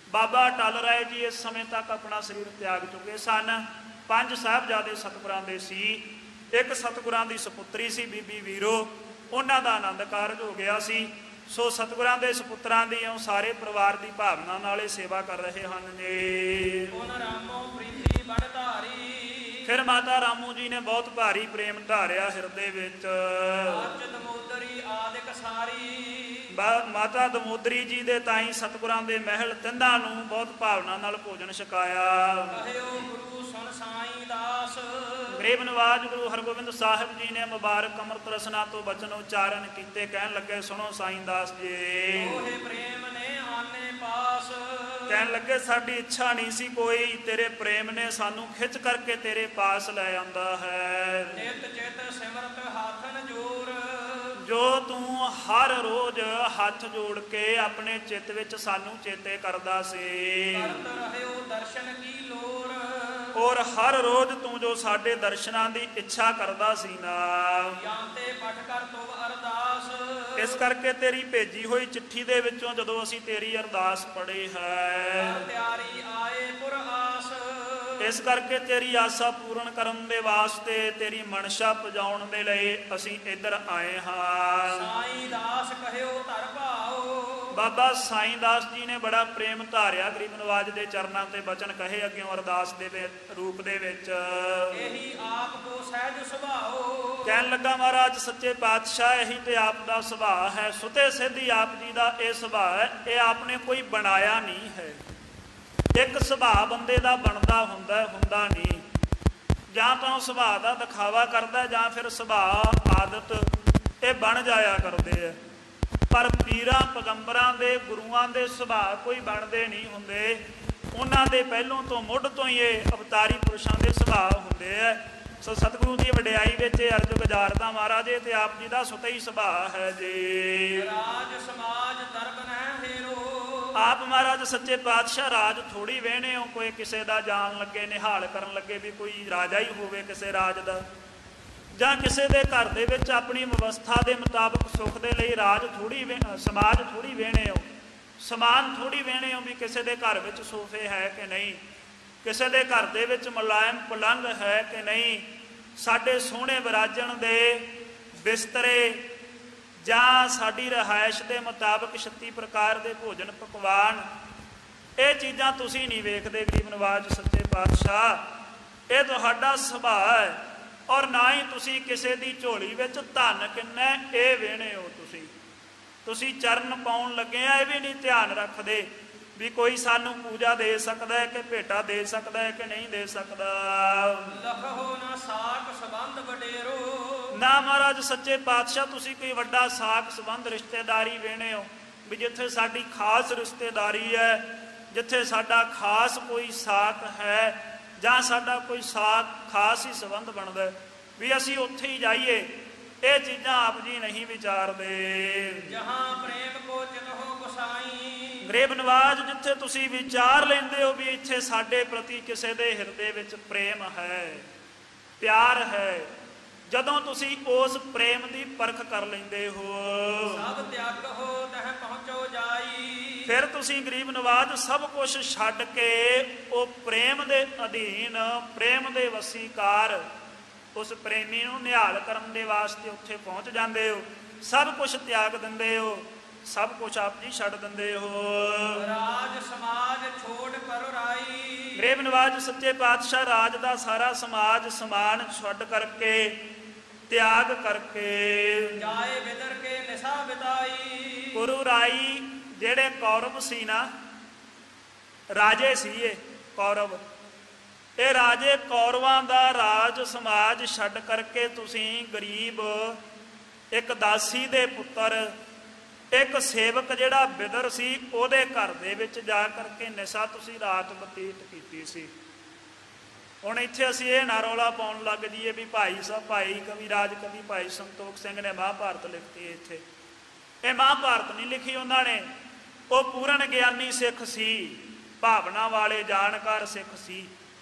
ਬਾਬਾ ਟਲ ਰਾਏ ਜੀ ਇਸ ਸਮੇਂ ਤੱਕ ਆਪਣਾ ਸਰੀਰ ਤਿਆਗ ਚੁੱਕੇ ਸਨ। 5 ਸਾਹਿਬਜ਼ਾਦੇ ਸਤਿਗੁਰਾਂ ਦੇ ਸੀ। ਇੱਕ ਸਤਿਗੁਰਾਂ ਦੀ ਸੁਪੁੱਤਰੀ ਸੀ ਬੀਬੀ ਵੀਰੋ, ਉਹਨਾਂ ਦਾ ਆਨੰਦ ਕਾਰਜ ਹੋ ਗਿਆ ਸੀ। ਸੋ ਸਤਿਗੁਰਾਂ ਦੇ ਸੁਪੁੱਤਰਾਂ ਦੀ ਉਹ ਸਾਰੇ ਪਰਿਵਾਰ ਦੀ ਭਾਵਨਾ ਨਾਲ ਇਹ ਸੇਵਾ ਕਰ ਰਹੇ ਹਨ ਨੇ। ਫਿਰ ਮਾਤਾ ਰਾਮੂ ਜੀ ਨੇ ਬਹੁਤ ਭਾਰੀ ਪ੍ਰੇਮ ਧਾਰਿਆ ਹਿਰਦੇ ਵਿੱਚ। ਮਾਤਾ ਦਮੋਦਰੀ ਜੀ ਦੇ ਤਾਈਂ ਸਤਿਗੁਰਾਂ ਦੇ ਮਹਿਲ ਤਿੰਨਾਂ ਨੂੰ ਬਹੁਤ ਭਾਵਨਾ ਨਾਲ ਭੋਜਨ ਛਕਾਇਆ। ਗਰੀਬ ਨਵਾਜ ਗੁਰੂ ਹਰਗੋਬਿੰਦ ਸਾਹਿਬ ਜੀ ਨੇ ਮੁਬਾਰਕ ਅੰਮ੍ਰਿਤ ਰਸਨਾ ਤੋਂ ਬਚਨ ਉਚਾਰਨ ਕੀਤੇ। ਕਹਿਣ ਲੱਗੇ ਸੁਣੋ ਸਾਈਂ ਦਾਸ ਜੀ, ਕਹਿਣ ਲੱਗੇ ਸਾਡੀ ਇੱਛਾ ਨਹੀਂ ਸੀ ਕੋਈ, ਤੇਰੇ ਪ੍ਰੇਮ ਨੇ ਸਾਨੂੰ ਖਿੱਚ ਕਰਕੇ ਤੇਰੇ ਪਾਸ ਲੈ ਆਂਦਾ ਹੈ। ਜੋ ਤੂੰ ਹਰ ਰੋਜ਼ ਹੱਥ ਜੋੜ ਕੇ ਆਪਣੇ ਚਿੱਤ ਵਿੱਚ ਸਾਨੂੰ ਚੇਤੇ ਕਰਦਾ ਸੀ ਔਰ ਹਰ ਰੋਜ਼ ਤੂੰ ਜੋ ਸਾਡੇ ਦਰਸ਼ਨਾਂ ਦੀ ਇੱਛਾ ਕਰਦਾ ਸੀ ਨਾ, ਇਸ ਕਰਕੇ ਤੇਰੀ ਭੇਜੀ ਹੋਈ ਚਿੱਠੀ ਦੇ ਵਿੱਚੋਂ ਜਦੋਂ ਅਸੀਂ ਤੇਰੀ ਅਰਦਾਸ ਪੜ੍ਹੀ ਹੈ, ਇਸ ਕਰਕੇ ਤੇਰੀ ਆਸਾ ਪੂਰਨ ਕਰਨ ਦੇ ਵਾਸਤੇ, ਤੇਰੀ ਮਨਸ਼ਾ ਪੁਜਾਉਣ ਦੇ ਲਈ ਅਸੀਂ ਇੱਧਰ ਆਏ ਹਾਂ। ਬਾਬਾ ਸਾਈਂ ਦਾਸ ਜੀ ਨੇ ਬੜਾ ਪ੍ਰੇਮ ਧਾਰਿਆ ਗਰੀਬ ਨਵਾਜ ਦੇ ਚਰਨਾਂ ਤੇ ਬਚਨ ਕਹੇ ਅੱਗਿਓਂ ਅਰਦਾਸ ਦੇ ਰੂਪ ਦੇ ਵਿੱਚ। ਕਹਿਣ ਲੱਗਾ ਮਹਾਰਾਜ ਸੱਚੇ ਪਾਤਸ਼ਾਹ ਇਹੀ ਤੇ ਆਪ ਦਾ ਸੁਭਾਅ ਹੈ, ਸੁਤੇ ਸਿੱਧੀ ਆਪ ਜੀ ਦਾ ਇਹ ਸੁਭਾਅ ਹੈ, ਇਹ ਆਪ ਨੇ ਕੋਈ ਬਣਾਇਆ ਨਹੀਂ ਹੈ। ਇੱਕ ਸੁਭਾਅ ਬੰਦੇ ਦਾ ਬਣਦਾ ਹੁੰਦਾ ਨਹੀਂ, ਜਾਂ ਤਾਂ ਉਹ ਸੁਭਾਅ ਦਾ ਦਿਖਾਵਾ ਕਰਦਾ ਜਾਂ ਫਿਰ ਸੁਭਾਅ ਆਦਤ ਇਹ ਬਣ ਜਾਇਆ ਕਰਦੇ ਆ। ਪਰ ਪੀਰਾਂ ਪੈਗੰਬਰਾਂ ਦੇ ਗੁਰੂਆਂ ਦੇ ਸੁਭਾਅ ਕੋਈ ਬਣਦੇ ਨਹੀਂ ਹੁੰਦੇ, ਉਹਨਾਂ ਦੇ ਪਹਿਲੋਂ ਤੋਂ ਮੁੱਢ ਤੋਂ ਹੀ ਇਹ ਅਵਤਾਰੀ ਪੁਰਸ਼ਾਂ ਦੇ ਸੁਭਾਅ ਹੁੰਦੇ ਆ। ਸੋ ਸਤਿਗੁਰੂ ਦੀ ਵਡਿਆਈ ਵਿੱਚ ਅਰਜ ਗੁਜ਼ਾਰਦਾ ਮਹਾਰਾਜ, ਤੇ ਆਪ ਜੀ ਦਾ ਸੁਤੇ ਹੀ ਸੁਭਾਅ ਹੈ ਜੀ। ਰਾਜ ਸਮਾਜ ਦਰਬ ਨਹਿ ਹੇਰੋ। ਆਪ ਮਹਾਰਾਜ ਸੱਚੇ ਪਾਤਸ਼ਾਹ ਰਾਜ ਥੋੜੀ ਵਹਿਣੇ ਹੋ, ਕੋਈ ਕਿਸੇ ਦਾ ਜਾਣ ਲੱਗੇ ਨਿਹਾਲ ਕਰਨ ਲੱਗੇ ਵੀ ਕੋਈ ਰਾਜਾ ਹੀ ਹੋਵੇ ਕਿਸੇ ਰਾਜ ਦਾ, ਜਾਂ ਕਿਸੇ ਦੇ ਘਰ ਦੇ ਵਿੱਚ ਆਪਣੀ ਵਿਵਸਥਾ ਦੇ ਮੁਤਾਬਕ ਸੁੱਖ ਦੇ ਲਈ ਰਾਜ ਥੋੜੀ ਸਮਾਜ ਥੋੜੀ ਵਹਿਣੇ ਹੋ, ਸਮਾਨ ਥੋੜੀ ਵਹਿਣੇ ਹੋ ਵੀ ਕਿਸੇ ਦੇ ਘਰ ਵਿੱਚ ਸੋਫੇ ਹੈ ਕਿ ਨਹੀਂ, ਕਿਸੇ ਦੇ ਘਰ ਦੇ ਵਿੱਚ ਮੁਲਾਇਮ ਪਲੰਗ ਹੈ ਕਿ ਨਹੀਂ, ਸਾਡੇ ਸੋਹਣੇ ਵਿਰਾਜਣ ਦੇ ਬਿਸਤਰੇ ਜਾਂ ਸਾਡੀ ਰਿਹਾਇਸ਼ ਦੇ ਮੁਤਾਬਕ 36 ਪ੍ਰਕਾਰ ਦੇ ਭੋਜਨ ਪਕਵਾਨ, ਇਹ ਚੀਜ਼ਾਂ ਤੁਸੀਂ ਨਹੀਂ ਵੇਖਦੇ ਗਰੀਬ ਨਵਾਜ ਸੱਚੇ ਪਾਤਸ਼ਾਹ। ਇਹ ਤੁਹਾਡਾ ਸੁਭਾਅ ਹੈ, ਔਰ ਨਾ ਹੀ ਤੁਸੀਂ ਕਿਸੇ ਦੀ ਝੋਲੀ ਵਿੱਚ ਧਨ ਕਿੰਨਾ ਇਹ ਵੇਣੇ ਹੋ। ਤੁਸੀਂ ਚਰਨ ਪਾਉਣ ਲੱਗੇ ਆ ਇਹ ਵੀ ਨਹੀਂ ਧਿਆਨ ਰੱਖਦੇ ਵੀ ਕੋਈ ਸਾਨੂੰ ਪੂਜਾ ਦੇ ਸਕਦਾ ਹੈ ਕਿ ਭੇਟਾ ਦੇ ਸਕਦਾ ਹੈ ਕਿ ਨਹੀਂ ਦੇ ਸਕਦਾ। ਲਖੋ ਨਾ ਸਾਕ ਸੰਬੰਧ ਵਡੇਰੋ। ਨਾ ਮਹਾਰਾਜ ਸੱਚੇ ਪਾਤਸ਼ਾਹ ਤੁਸੀਂ ਕੋਈ ਵੱਡਾ ਸਾਕ ਸੰਬੰਧ ਰਿਸ਼ਤੇਦਾਰੀ ਵੇਣੇ ਹੋ ਵੀ ਜਿੱਥੇ ਸਾਡੀ ਖਾਸ ਰਿਸ਼ਤੇਦਾਰੀ ਹੈ, ਜਿੱਥੇ ਸਾਡਾ ਖਾਸ ਕੋਈ ਸਾਕ ਹੈ ਜਾਂ ਸਾਡਾ ਕੋਈ ਸਾਕ ਖਾਸ ਹੀ ਸੰਬੰਧ ਬਣਦਾ ਵੀ ਅਸੀਂ ਉੱਥੇ ਹੀ ਜਾਈਏ। ਇਹ ਚੀਜ਼ਾਂ ਆਪ ਜੀ ਨਹੀਂ ਵਿਚਾਰਦੇ। ਜਹਾਂ ਪ੍ਰੇਮ ਕੋ ਚਿਤਹੁ ਗੁਸਾਈ। ਗਰੀਬ ਨਵਾਜ ਜਿੱਥੇ ਤੁਸੀਂ ਵਿਚਾਰ ਲੈਂਦੇ ਹੋ ਵੀ ਇੱਥੇ ਸਾਡੇ ਪ੍ਰਤੀ ਕਿਸੇ ਦੇ ਹਿਰਦੇ ਵਿੱਚ ਪ੍ਰੇਮ ਹੈ, ਪਿਆਰ ਹੈ, ਜਦੋਂ ਤੁਸੀਂ ਉਸ ਪ੍ਰੇਮ ਦੀ ਪਰਖ ਕਰ ਲੈਂਦੇ ਹੋ, ਸਭ ਤਿਆਗ ਹੋ ਤਹ ਪਹੁੰਚੋ ਜਾਈ। ਫਿਰ ਤੁਸੀਂ ਗਰੀਬ ਨਵਾਜ ਸਭ ਕੁਝ ਛੱਡ ਕੇ ਉਹ ਪ੍ਰੇਮ ਦੇ ਅਧੀਨ, ਪ੍ਰੇਮ ਦੇ ਵਸੀਕਾਰ, ਉਸ ਪ੍ਰੇਮੀ ਨੂੰ ਨਿਹਾਲ ਕਰਨ ਦੇ ਵਾਸਤੇ ਉੱਥੇ ਪਹੁੰਚ ਜਾਂਦੇ ਹੋ। ਸਭ ਕੁਝ ਤਿਆਗ ਦਿੰਦੇ ਹੋ, ਸਭ ਕੁਝ ਆਪ ਜੀ ਛੱਡ ਦਿੰਦੇ ਹੋ। ਰਾਜ ਸਮਾਜ ਛੋੜ ਕਰੋ ਰਾਈ। ਗਰੀਬ ਨਵਾਜ ਸੱਚੇ ਪਾਤਸ਼ਾਹ ਰਾਜ ਦਾ ਸਾਰਾ ਸਮਾਜ ਸਮਾਨ ਛੱਡ ਕਰਕੇ, ਤਿਆਗ ਕਰਕੇ ਜਾਏ ਬਿਦਰ ਕੇ ਨਿਸ਼ਾ ਬਿਤਾਈ। ਗੁਰੂ ਰਾਈ ਜਿਹੜੇ ਕੌਰਵ ਸੀ ਨਾ, ਰਾਜੇ ਸੀ ਇਹ ਕੌਰਵ, ਇਹ ਰਾਜੇ ਕੌਰਵਾਂ ਦਾ ਰਾਜ ਸਮਾਜ ਛੱਡ ਕਰਕੇ ਤੁਸੀਂ ਗਰੀਬ ਇੱਕ ਦਾਸੀ ਦੇ ਪੁੱਤਰ, ਇੱਕ ਸੇਵਕ ਜਿਹੜਾ ਬਿਦਰ ਸੀ ਉਹਦੇ ਘਰ ਦੇ ਵਿੱਚ ਜਾ ਕਰਕੇ ਨਿਸ਼ਾ ਤੁਸੀਂ ਰਾਤ ਬਤੀਤ ਕੀਤੀ ਸੀ। ਹੁਣ ਇੱਥੇ ਅਸੀਂ ਇਹ ਨਾ ਰੌਲਾ ਪਾਉਣ ਲੱਗ ਜਾਈਏ ਵੀ ਭਾਈ ਸਾਹਿਬ, ਭਾਈ ਕਵਿਰਾਜ ਕਵੀ ਭਾਈ ਸੰਤੋਖ ਸਿੰਘ ਨੇ ਮਹਾਂਭਾਰਤ ਲਿਖਤੀ। ਇੱਥੇ ਇਹ ਮਹਾਂਭਾਰਤ ਨਹੀਂ ਲਿਖੀ ਉਹਨਾਂ ਨੇ, ਉਹ ਪੂਰਨ ਗਿਆਨੀ ਸਿੱਖ ਸੀ, ਭਾਵਨਾ ਵਾਲੇ ਜਾਣਕਾਰ ਸਿੱਖ ਸੀ।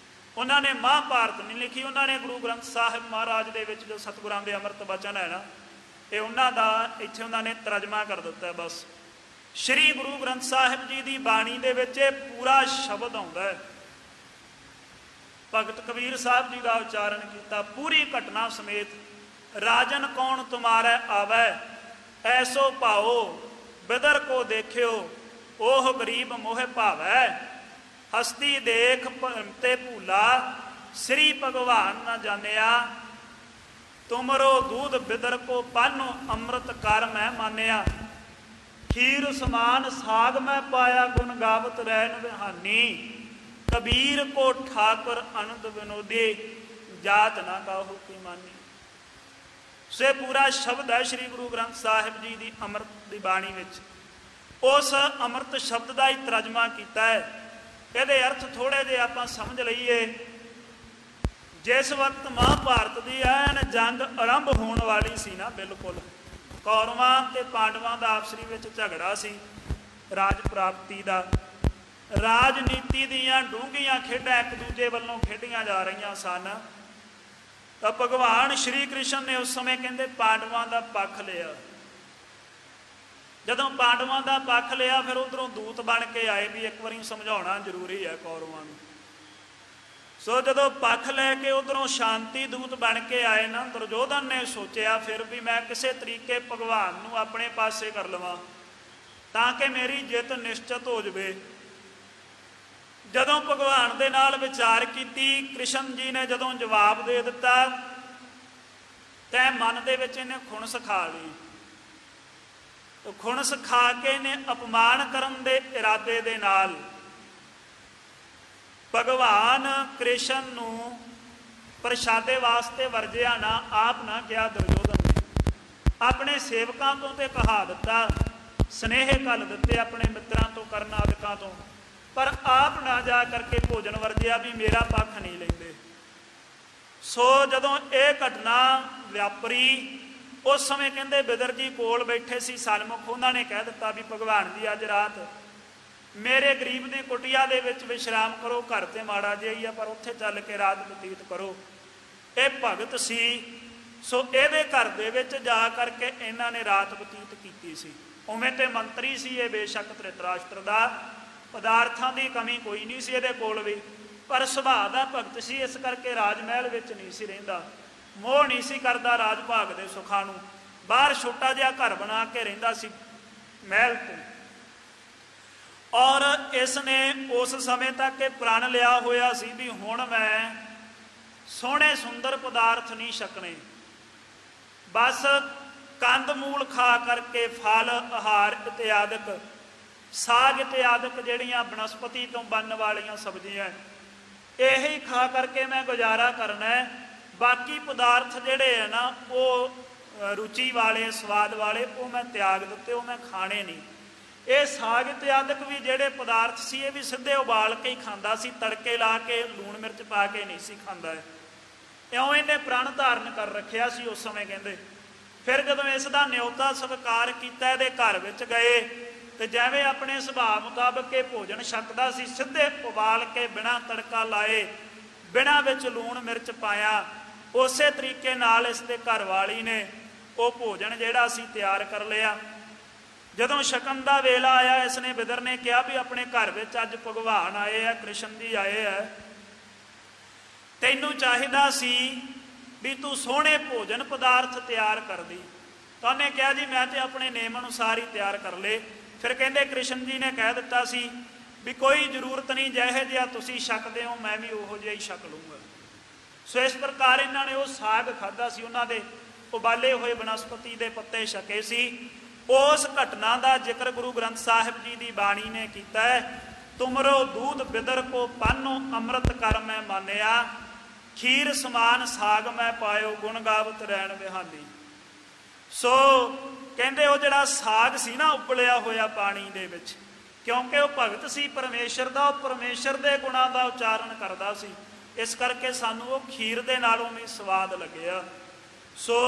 ਉਹਨਾਂ ਨੇ ਮਹਾਂਭਾਰਤ ਨਹੀਂ ਲਿਖੀ, ਉਹਨਾਂ ਨੇ ਗੁਰੂ ਗ੍ਰੰਥ ਸਾਹਿਬ ਮਹਾਰਾਜ ਦੇ ਵਿੱਚ ਜੋ ਸਤਿਗੁਰਾਂ ਦੇ ਅੰਮ੍ਰਿਤ ਬਚਨ ਹੈ ਨਾ, ਇਹ ਉਹਨਾਂ ਦਾ ਇੱਥੇ ਉਹਨਾਂ ਨੇ ਤਰਜਮਾ ਕਰ ਦਿੱਤਾ। ਬਸ ਸ਼੍ਰੀ ਗੁਰੂ ਗ੍ਰੰਥ ਸਾਹਿਬ ਜੀ ਦੀ ਬਾਣੀ ਦੇ ਵਿੱਚ ਇਹ ਪੂਰਾ ਸ਼ਬਦ ਆਉਂਦਾ ਹੈ। ਭਗਤ ਕਬੀਰ ਸਾਹਿਬ ਜੀ ਦਾ ਉਚਾਰਨ ਕੀਤਾ ਪੂਰੀ ਘਟਨਾ ਸਮੇਤ। ਰਾਜਨ ਕੌਣ ਤੁਮਾਰੇ ਆਵੈ ਐਸੋ ਭਾਓ, ਬਿਦਰ ਕੋ ਦੇਖਿਓ ਉਹ ਗਰੀਬ ਮੋਹ ਭਾਵੈ। ਹਸਤੀ ਦੇਖ ਤੇ ਭੂਲਾ ਸ੍ਰੀ ਭਗਵਾਨ ਨਾ ਜਾਣਿਆ। ਤੁਮਰੋ ਦੂਧ ਬਿਦਰ ਕੋ ਪਾਨੋ ਅੰਮ੍ਰਿਤ ਕਰ ਮੈਂ ਮਾਨਿਆ। ਖੀਰ ਸਮਾਨ ਸਾਗ ਮੈਂ ਪਾਇਆ ਗੁਣ ਗਾਵਤ ਰਹਿਨ ਵਿਹਾਨੀ। ਕਬੀਰ ਕੋ ਠਾਕੁਰ ਅਨੰਦ ਵਿਨੋਦੀ ਜਾਤ ਨਾ ਕਾਹੂ ਕੀ ਮਾਨੀ। ਸੇ ਪੂਰਾ ਸ਼ਬਦ ਹੈ ਸ਼੍ਰੀ ਗੁਰੂ ਗ੍ਰੰਥ ਸਾਹਿਬ ਜੀ ਦੀ ਅੰਮ੍ਰਿਤ ਦੀ ਬਾਣੀ ਵਿੱਚ। ਉਸ ਅੰਮ੍ਰਿਤ ਸ਼ਬਦ ਦਾ ਹੀ ਤਰਜਮਾ ਕੀਤਾ ਹੈ। ਇਹਦੇ ਅਰਥ ਥੋੜੇ ਜਿਹੇ ਆਪਾਂ ਸਮਝ ਲਈਏ। ਜਿਸ ਵਕਤ ਮਹਾਂਭਾਰਤ ਦੀ ਐਨ ਜੰਗ ਆਰੰਭ ਹੋਣ ਵਾਲੀ ਸੀ ਨਾ, ਬਿਲਕੁਲ ਕੌਰਵਾਂ ਤੇ ਪਾਂਡਵਾਂ ਦਾ ਆਪਸਰੀ ਵਿੱਚ ਝਗੜਾ ਸੀ, ਰਾਜ ਪ੍ਰਾਪਤੀ ਦਾ, ਰਾਜਨੀਤੀ ਦੀਆਂ ਡੂੰਘੀਆਂ ਖੇਡਾਂ ਇੱਕ ਦੂਜੇ ਵੱਲੋਂ ਖੇਡੀਆਂ ਜਾ ਰਹੀਆਂ ਸਨ। ਤਾਂ ਭਗਵਾਨ ਸ਼੍ਰੀ ਕ੍ਰਿਸ਼ਨ ਨੇ ਉਸ ਸਮੇਂ ਕਹਿੰਦੇ ਪਾਂਡਵਾਂ ਦਾ ਪੱਖ ਲਿਆ। ਜਦੋਂ ਪਾਂਡਵਾਂ ਦਾ ਪੱਖ ਲਿਆ ਫਿਰ ਉਧਰੋਂ ਦੂਤ ਬਣ ਕੇ ਆਏ ਵੀ ਇੱਕ ਵਾਰੀ ਸਮਝਾਉਣਾ ਜ਼ਰੂਰੀ ਹੈ ਕੌਰਵਾਂ ਨੂੰ। ਸੋ ਜਦੋਂ ਪੱਖ ਲੈ ਕੇ ਉਧਰੋਂ ਸ਼ਾਂਤੀ ਦੂਤ ਬਣ ਕੇ ਆਏ ਨਾ, ਦੁਰਯੋਧਨ ਨੇ ਸੋਚਿਆ ਫਿਰ ਵੀ ਮੈਂ ਕਿਸੇ ਤਰੀਕੇ ਭਗਵਾਨ ਨੂੰ ਆਪਣੇ ਪਾਸੇ ਕਰ ਲਵਾਂ ਤਾਂ ਕਿ ਮੇਰੀ ਜਿੱਤ ਨਿਸ਼ਚਿਤ ਹੋ ਜਾਵੇ। ਜਦੋਂ ਭਗਵਾਨ ਦੇ ਨਾਲ ਵਿਚਾਰ ਕੀਤੀ, ਕ੍ਰਿਸ਼ਨ ਜੀ ਨੇ ਜਦੋਂ ਜਵਾਬ ਦੇ ਦਿੱਤਾ ਤੈ ਮਨ ਦੇ ਵਿੱਚ ਇਹਨੇ ਖੁਣਸ ਖਾ ਲਈ। ਖੁਣਸ ਖਾ ਕੇ ਇਹਨੇ ਅਪਮਾਨ ਕਰਨ ਦੇ ਇਰਾਦੇ ਦੇ ਨਾਲ ਭਗਵਾਨ ਕ੍ਰਿਸ਼ਨ ਨੂੰ ਪ੍ਰਸ਼ਾਦੇ ਵਾਸਤੇ ਵਰਜਿਆ ਨਾ, ਆਪ ਨਾ ਕਿਹਾ ਦੁਰਯੋਧਨ ਨੇ। ਆਪਣੇ ਸੇਵਕਾਂ ਤੋਂ ਤੇ ਕਹਾ ਦਿੱਤਾ, ਸਨੇਹ ਘੱਲ ਦਿੱਤੇ ਆਪਣੇ ਮਿੱਤਰਾਂ ਤੋਂ, ਕਰਨ ਆਦਿਕਾਂ ਤੋਂ, ਪਰ ਆਪ ਨਾ ਜਾ ਕਰਕੇ ਭੋਜਨ ਵਰਜਿਆ ਵੀ ਮੇਰਾ ਪੱਖ ਨਹੀਂ ਲੈਂਦੇ। ਸੋ ਜਦੋਂ ਇਹ ਘਟਨਾ ਵਾਪਰੀ ਉਸ ਸਮੇਂ ਕਹਿੰਦੇ ਬਿਦਰ ਜੀ ਕੋਲ ਬੈਠੇ ਸੀ ਸਨਮੁਖ। ਉਹਨਾਂ ਨੇ ਕਹਿ ਦਿੱਤਾ ਵੀ ਭਗਵਾਨ ਜੀ ਅੱਜ ਰਾਤ ਮੇਰੇ ਗਰੀਬ ਦੀ ਕੁਟੀਆ ਦੇ ਵਿੱਚ ਵਿਸ਼ਰਾਮ ਕਰੋ, ਘਰ ਤੇ ਮਾੜਾ ਜਿਹਾ ਹੀ ਆ ਪਰ ਉੱਥੇ ਚੱਲ ਕੇ ਰਾਤ ਬਤੀਤ ਕਰੋ। ਇਹ ਭਗਤ ਸੀ, ਸੋ ਇਹਦੇ ਘਰ ਦੇ ਵਿੱਚ ਜਾ ਕਰਕੇ ਇਹਨਾਂ ਨੇ ਰਾਤ ਬਤੀਤ ਕੀਤੀ ਸੀ। ਉਵੇਂ ਤੇ ਮੰਤਰੀ ਸੀ ਇਹ ਬੇਸ਼ੱਕ ਧ੍ਰਿਤਰਾਸ਼ਟਰ ਦਾ, ਪਦਾਰਥਾਂ ਦੀ ਕਮੀ ਕੋਈ ਨਹੀਂ ਸੀ ਇਹਦੇ ਕੋਲ ਵੀ, ਪਰ ਸੁਭਾਅ ਦਾ ਭਗਤ ਸੀ, ਇਸ ਕਰਕੇ ਰਾਜ ਮਹਿਲ ਵਿੱਚ ਨਹੀਂ ਸੀ ਰਹਿੰਦਾ, ਮੋਹ ਨਹੀਂ ਸੀ ਕਰਦਾ ਰਾਜ ਭਾਗ ਦੇ ਸੁੱਖਾਂ ਨੂੰ। ਬਾਹਰ ਛੋਟਾ ਜਿਹਾ ਘਰ ਬਣਾ ਕੇ ਰਹਿੰਦਾ ਸੀ ਮਹਿਲ ਤੋਂ। ਔਰ ਇਸ ਨੇ ਉਸ ਸਮੇਂ ਤੱਕ ਇਹ ਪ੍ਰਣ ਲਿਆ ਹੋਇਆ ਸੀ ਵੀ ਹੁਣ ਮੈਂ ਸੋਹਣੇ ਸੁੰਦਰ ਪਦਾਰਥ ਨਹੀਂ ਛਕਣੇ, ਬਸ ਕੰਦ ਮੂਲ ਖਾ ਕਰਕੇ ਫਲ ਆਹਾਰ ਇਤਿਆਦਿਕ ਸਾਗ ਇਤਿਆਦਿਕ ਜਿਹੜੀਆਂ ਬਨਸਪਤੀ ਤੋਂ ਬਣਨ ਵਾਲੀਆਂ ਸਬਜ਼ੀਆਂ ਇਹੀ ਖਾ ਕਰਕੇ ਮੈਂ ਗੁਜ਼ਾਰਾ ਕਰਨਾ ਹੈ। ਬਾਕੀ ਪਦਾਰਥ ਜਿਹੜੇ ਹੈ ਨਾ ਉਹ ਰੁਚੀ ਵਾਲੇ ਸਵਾਦ ਵਾਲੇ ਉਹ ਮੈਂ ਤਿਆਗ ਦਿੱਤੇ, ਉਹ ਮੈਂ ਖਾਣੇ ਨਹੀਂ। ਇਹ ਸਾਗ ਇਤਿਆਦਿਕ ਵੀ ਜਿਹੜੇ ਪਦਾਰਥ ਸੀ ਇਹ ਵੀ ਸਿੱਧੇ ਉਬਾਲ ਕੇ ਹੀ ਖਾਂਦਾ ਸੀ, ਤੜਕੇ ਲਾ ਕੇ ਲੂਣ ਮਿਰਚ ਪਾ ਕੇ ਨਹੀਂ ਸੀ ਖਾਂਦਾ। ਇਉਂ ਇਹਨੇ ਪ੍ਰਣ ਧਾਰਨ ਕਰ ਰੱਖਿਆ ਸੀ ਉਸ ਸਮੇਂ ਕਹਿੰਦੇ। ਫਿਰ ਜਦੋਂ ਇਸ ਦਾ ਨਿਉਤਾ ਸਤਿਕਾਰ ਕੀਤਾ, ਇਹਦੇ ਘਰ ਵਿੱਚ ਗਏ ਤੇ ਜਿਵੇਂ ਆਪਣੇ ਸੁਭਾਅ ਮੁਤਾਬਕ ਇਹ ਭੋਜਨ ਛਕਦਾ ਸੀ, ਸਿੱਧੇ ਉਬਾਲ ਕੇ ਬਿਨਾਂ ਤੜਕਾ ਲਾਏ, ਬਿਨਾਂ ਵਿੱਚ ਲੂਣ ਮਿਰਚ ਪਾਇਆ, ਉਸੇ ਤਰੀਕੇ ਨਾਲ ਇਸ ਦੇ ਘਰ ਵਾਲੀ ਨੇ ਉਹ ਭੋਜਨ ਜਿਹੜਾ ਸੀ ਤਿਆਰ ਕਰ ਲਿਆ। ਜਦੋਂ ਛਕਣ ਦਾ ਵੇਲਾ ਆਇਆ, ਇਸ ਨੇ ਬਿਦਰ ਨੇ ਕਿਹਾ ਵੀ ਆਪਣੇ ਘਰ ਵਿੱਚ ਅੱਜ ਭਗਵਾਨ ਆਏ ਆ, ਕ੍ਰਿਸ਼ਨ ਜੀ ਆਏ ਆ, ਤੈਨੂੰ ਚਾਹੀਦਾ ਸੀ ਵੀ ਤੂੰ ਸੋਹਣੇ ਭੋਜਨ ਪਦਾਰਥ ਤਿਆਰ ਕਰਦੀ। ਤਾਂ ਉਹਨੇ ਕਿਹਾ ਜੀ ਮੈਂ ਤੇ ਆਪਣੇ ਨੇਮ ਅਨੁਸਾਰ ਹੀ ਤਿਆਰ ਕਰ ਲਏ। ਫਿਰ ਕਹਿੰਦੇ ਕ੍ਰਿਸ਼ਨ ਜੀ ਨੇ ਕਹਿ ਦਿੱਤਾ ਸੀ ਵੀ ਕੋਈ ਜ਼ਰੂਰਤ ਨਹੀਂ, ਜਿਹੇ ਜਿਹਾ ਤੁਸੀਂ ਛਕਦੇ ਹੋ ਮੈਂ ਵੀ ਉਹੋ ਜਿਹਾ ਹੀ ਛਕ ਲੂੰਗਾ। ਸੋ ਇਸ ਪ੍ਰਕਾਰ ਇਹਨਾਂ ਨੇ ਉਹ ਸਾਗ ਖਾਧਾ ਸੀ, ਉਹਨਾਂ ਦੇ ਉਬਾਲੇ ਹੋਏ ਬਨਸਪਤੀ ਦੇ ਪੱਤੇ ਛਕੇ ਸੀ। ਉਸ ਘਟਨਾ ਦਾ ਜ਼ਿਕਰ ਗੁਰੂ ਗ੍ਰੰਥ ਸਾਹਿਬ ਜੀ ਦੀ ਬਾਣੀ ਨੇ ਕੀਤਾ ਹੈ। ਤੁਮਰੋ ਦੂਧ ਬਿਦਰ ਕੋ ਪਾਨੋ ਅੰਮ੍ਰਿਤ ਕਰ ਮੈਂ ਮਾਨਿਆ, ਖੀਰ ਸਮਾਨ ਸਾਗ ਮੈਂ ਪਾਇਓ ਗੁਣ ਗਾਵਤ ਰਹਿਣ ਬਿਹਾਨੀ। ਸੋ ਕਹਿੰਦੇ ਉਹ ਜਿਹੜਾ ਸਾਗ ਸੀ ਨਾ ਉਬਲਿਆ ਹੋਇਆ ਪਾਣੀ ਦੇ ਵਿੱਚ, ਕਿਉਂਕਿ ਉਹ ਭਗਤ ਸੀ ਪਰਮੇਸ਼ਰ ਦਾ, ਉਹ ਪਰਮੇਸ਼ਰ ਦੇ ਗੁਣਾਂ ਦਾ ਉਚਾਰਨ ਕਰਦਾ ਸੀ, ਇਸ ਕਰਕੇ ਸਾਨੂੰ ਉਹ ਖੀਰ ਦੇ ਨਾਲੋਂ ਵੀ ਸਵਾਦ ਲੱਗਿਆ। ਸੋ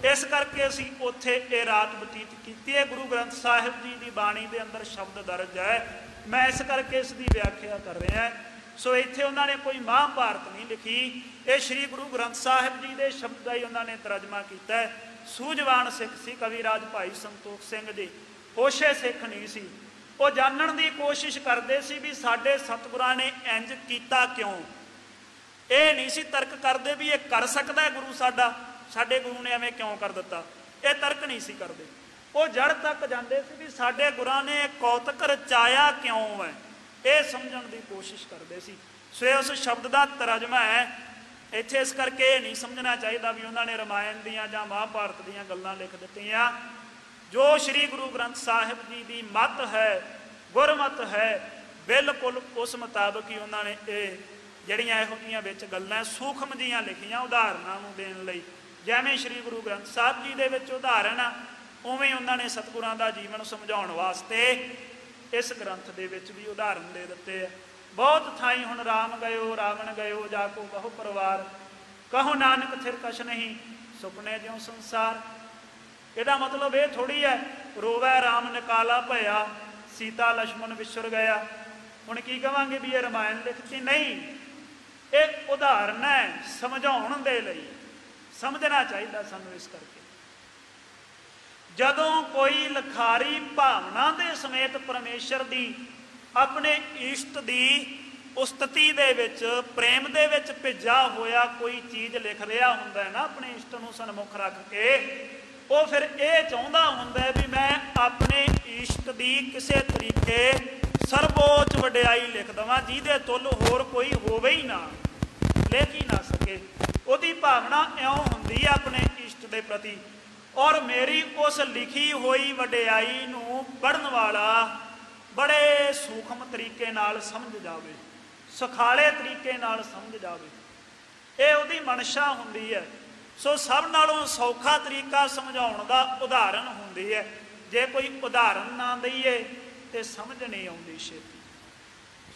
ਇਸ ਕਰਕੇ ਅਸੀਂ ਉੱਥੇ ਇਹ ਰਾਤ ਬਤੀਤ ਕੀਤੀ ਹੈ। ਗੁਰੂ ਗ੍ਰੰਥ ਸਾਹਿਬ ਜੀ ਦੀ ਬਾਣੀ ਦੇ ਅੰਦਰ ਸ਼ਬਦ ਦਰਜ ਹੈ, ਮੈਂ ਇਸ ਕਰਕੇ ਇਸ ਦੀ ਵਿਆਖਿਆ ਕਰ ਰਿਹਾ। ਸੋ ਇੱਥੇ ਉਹਨਾਂ ਨੇ ਕੋਈ ਮਹਾਂਭਾਰਤ ਨਹੀਂ ਲਿਖੀ, ਇਹ ਸ਼੍ਰੀ ਗੁਰੂ ਗ੍ਰੰਥ ਸਾਹਿਬ ਜੀ ਦੇ ਸ਼ਬਦਾਂ ਹੀ ਉਹਨਾਂ ਨੇ ਤਰਜਮਾ ਕੀਤਾ ਹੈ। ਸੂਝਵਾਨ ਸਿੱਖ ਸੀ ਕਵੀ ਰਾਜ ਭਾਈ ਸੰਤੋਖ ਸਿੰਘ ਜੀ, ਹੋਸ਼ੇ ਸਿੱਖ ਨਹੀਂ ਸੀ। ਉਹ ਜਾਣਨ ਦੀ ਕੋਸ਼ਿਸ਼ ਕਰਦੇ ਸੀ ਵੀ ਸਾਡੇ ਸਤਿਗੁਰਾਂ ਨੇ ਇੰਜ ਕੀਤਾ ਕਿਉਂ। ਇਹ ਨਹੀਂ ਸੀ ਤਰਕ ਕਰਦੇ ਵੀ ਇਹ ਕਰ ਸਕਦਾ ਗੁਰੂ ਸਾਡਾ, ਸਾਡੇ ਗੁਰੂ ਨੇ ਐਵੇਂ ਕਿਉਂ ਕਰ ਦਿੱਤਾ, ਇਹ ਤਰਕ ਨਹੀਂ ਸੀ ਕਰਦੇ। ਉਹ ਜੜ ਤੱਕ ਜਾਂਦੇ ਸੀ ਵੀ ਸਾਡੇ ਗੁਰਾਂ ਨੇ ਕੌਤਕ ਰਚਾਇਆ ਕਿਉਂ ਹੈ, ਇਹ ਸਮਝਣ ਦੀ ਕੋਸ਼ਿਸ਼ ਕਰਦੇ ਸੀ। ਸੋ ਉਸ ਸ਼ਬਦ ਦਾ ਤਰਜਮਾ ਹੈ ਇੱਥੇ। ਇਸ ਕਰਕੇ ਇਹ ਨਹੀਂ ਸਮਝਣਾ ਚਾਹੀਦਾ ਵੀ ਉਹਨਾਂ ਨੇ ਰਮਾਇਣ ਦੀਆਂ ਜਾਂ ਮਹਾਂਭਾਰਤ ਦੀਆਂ ਗੱਲਾਂ ਲਿਖ ਦਿੱਤੀਆਂ। ਜੋ ਸ਼੍ਰੀ ਗੁਰੂ ਗ੍ਰੰਥ ਸਾਹਿਬ ਜੀ ਦੀ ਮੱਤ ਹੈ, ਗੁਰਮਤ ਹੈ, ਬਿਲਕੁਲ ਉਸ ਮੁਤਾਬਕ ਹੀ ਉਹਨਾਂ ਨੇ ਇਹ ਜਿਹੜੀਆਂ ਇਹੋ ਜਿਹੀਆਂ ਵਿੱਚ ਗੱਲਾਂ ਸੂਖਮ ਜੀਆਂ ਲਿਖੀਆਂ ਉਦਾਹਰਨਾਂ ਨੂੰ ਦੇਣ ਲਈ। ਜਿਵੇਂ ਸ਼੍ਰੀ ਗੁਰੂ ਗ੍ਰੰਥ ਸਾਹਿਬ ਜੀ ਦੇ ਵਿੱਚ ਉਦਾਹਰਨ ਆ, ਉਵੇਂ ਉਹਨਾਂ ਨੇ ਸਤਿਗੁਰਾਂ ਦਾ ਜੀਵਨ ਸਮਝਾਉਣ ਵਾਸਤੇ ਇਸ ਗ੍ਰੰਥ ਦੇ ਵਿੱਚ ਵੀ ਉਦਾਹਰਨ ਦੇ ਦਿੱਤੇ ਆ। ਬਹੁਤ ਥਾਈਂ ਹੁਣ ਰਾਮ ਗਇਓ ਰਾਵਣ ਗਇਓ ਜਾ ਕੋ ਬਹੁ ਪਰਿਵਾਰ, ਕਹੋ ਨਾਨਕ ਥਿਰ ਕਛ ਨਹੀਂ ਸੁਪਨੇ ਜਿਉ ਸੰਸਾਰ। ਇਹਦਾ ਮਤਲਬ ਇਹ ਥੋੜ੍ਹੀ ਹੈ ਰੋਵੈ ਰਾਮ ਨਿਕਾਲਾ ਭਇਆ ਸੀਤਾ ਲక్ష్మణ ਵਿਛੜ ਗਿਆ, ਹੁਣ ਕੀ ਕਵਾਂਗੇ ਵੀ ਇਹ ਰਮਾਇਣ ਲਿਖਤੀ ਨਹੀਂ। ਇਹ ਉਦਾਹਰਨ ਹੈ ਸਮਝਾਉਣ ਦੇ ਲਈ, ਸਮਝਣਾ ਚਾਹੀਦਾ ਸਾਨੂੰ। ਇਸ ਕਰਕੇ ਜਦੋਂ ਕੋਈ ਲਿਖਾਰੀ ਭਾਵਨਾ ਦੇ ਸਮੇਤ ਪਰਮੇਸ਼ਰ ਦੀ ਆਪਣੇ ਇਸ਼ਟ ਦੀ ਉਸਤਤੀ ਦੇ ਵਿੱਚ, ਪ੍ਰੇਮ ਦੇ ਵਿੱਚ ਭਿੱਜਾ ਹੋਇਆ ਕੋਈ ਚੀਜ਼ ਲਿਖ ਰਿਹਾ ਹੁੰਦਾ ਹੈ ਨਾ ਆਪਣੇ ਇਸ਼ਟ ਨੂੰ ਸਨਮੁਖ ਰੱਖ ਕੇ, ਉਹ ਫਿਰ ਇਹ ਚਾਹੁੰਦਾ ਹੁੰਦਾ ਵੀ ਮੈਂ ਆਪਣੇ ਇਸ਼ਟ ਦੀ ਕਿਸੇ ਤਰੀਕੇ ਸਰਵੋੱਚ ਵਡਿਆਈ ਲਿਖ ਦੇਵਾਂ, ਜਿਹਦੇ ਤੁੱਲ ਹੋਰ ਕੋਈ ਹੋਵੇ ਹੀ ਨਾ, ਲਿਖ ਹੀ ਨਾ ਸਕੇ। ਉਹਦੀ ਭਾਵਨਾ ਇਉਂ ਹੁੰਦੀ ਹੈ ਆਪਣੇ ਇਸ਼ਟ ਦੇ ਪ੍ਰਤੀ। ਔਰ ਮੇਰੀ ਉਸ ਲਿਖੀ ਹੋਈ ਵਡਿਆਈ ਨੂੰ ਪੜ੍ਹਨ ਵਾਲਾ ਬੜੇ ਸੂਖਮ ਤਰੀਕੇ ਨਾਲ ਸਮਝ ਜਾਵੇ, ਸੁਖਾਲੇ ਤਰੀਕੇ ਨਾਲ ਸਮਝ ਜਾਵੇ, ਇਹ ਉਹਦੀ ਮਨਸ਼ਾ ਹੁੰਦੀ ਹੈ। ਸੋ ਸਭ ਨਾਲੋਂ ਸੌਖਾ ਤਰੀਕਾ ਸਮਝਾਉਣ ਦਾ ਉਦਾਹਰਨ ਹੁੰਦੀ ਹੈ। ਜੇ ਕੋਈ ਉਦਾਹਰਨ ਨਾ ਦਈਏ ਤੇ ਸਮਝ ਨਹੀਂ ਆਉਂਦੀ ਛੇਤੀ।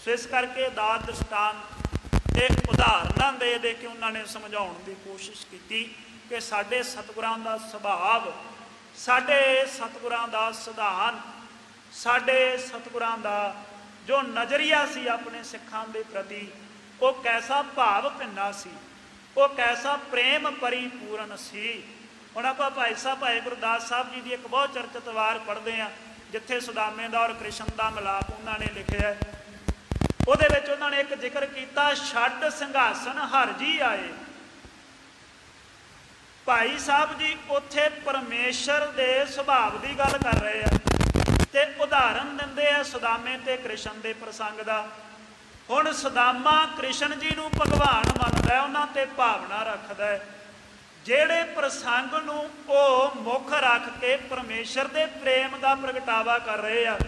ਸੋ ਇਸ ਕਰਕੇ ਦਾਤ ਦ੍ਰਿਸ਼ਟਾਂਤ ਇਹ ਉਦਾਹਰਨਾਂ ਦੇ ਕੇ ਉਹਨਾਂ ਨੇ ਸਮਝਾਉਣ ਦੀ ਕੋਸ਼ਿਸ਼ ਕੀਤੀ ਕਿ ਸਾਡੇ ਸਤਿਗੁਰਾਂ ਦਾ ਸੁਭਾਵ, ਸਾਡੇ ਸਤਿਗੁਰਾਂ ਦਾ ਸਿਧਾਂਤ, ਸਾਡੇ ਸਤਿਗੁਰਾਂ ਦਾ ਜੋ ਨਜ਼ਰੀਆ ਸੀ ਆਪਣੇ ਸਿੱਖਾਂ ਦੇ ਪ੍ਰਤੀ, ਉਹ ਕੈਸਾ ਭਾਵ ਭਿੰਨਾ ਸੀ, ਉਹ ਕੈਸਾ ਪ੍ਰੇਮ ਪਰਿਪੂਰਨ ਸੀ। ਹੁਣ ਆਪਾਂ ਭਾਈ ਸਾਹਿਬ ਭਾਈ ਗੁਰਦਾਸ ਸਾਹਿਬ ਜੀ ਦੀ ਇੱਕ ਬਹੁਤ ਚਰਚਿਤ ਵਾਰ ਪੜ੍ਹਦੇ ਹਾਂ, ਜਿੱਥੇ ਸੁਦਾਮੇ ਦਾ ਔਰ ਕ੍ਰਿਸ਼ਨ ਦਾ ਮਿਲਾਪ ਉਹਨਾਂ ਨੇ ਲਿਖਿਆ। ਉਹਦੇ ਵਿੱਚ ਉਹਨਾਂ ਨੇ ਇੱਕ ਜ਼ਿਕਰ ਕੀਤਾ, ਛੱਡ ਸਿੰਘਾਸਨ ਹਰ ਜੀ ਆਏ। ਭਾਈ ਸਾਹਿਬ ਜੀ ਉੱਥੇ ਪਰਮੇਸ਼ਰ ਦੇ ਸੁਭਾਵ ਦੀ ਗੱਲ ਕਰ ਰਹੇ ਆ ਤੇ ਉਦਾਹਰਨ ਦਿੰਦੇ ਆ ਸੁਦਾਮੇ ਤੇ ਕ੍ਰਿਸ਼ਨ ਦੇ ਪ੍ਰਸੰਗ ਦਾ। ਹੁਣ ਸੁਦਾਮਾ ਕ੍ਰਿਸ਼ਨ ਜੀ ਨੂੰ ਭਗਵਾਨ ਮੰਨਦਾ, ਉਹਨਾਂ ਤੇ ਭਾਵਨਾ ਰੱਖਦਾ। ਜਿਹੜੇ ਪ੍ਰਸੰਗ ਨੂੰ ਉਹ ਮੁੱਖ ਰੱਖ ਕੇ ਪਰਮੇਸ਼ਰ ਦੇ ਪ੍ਰੇਮ ਦਾ ਪ੍ਰਗਟਾਵਾ ਕਰ ਰਹੇ ਆ,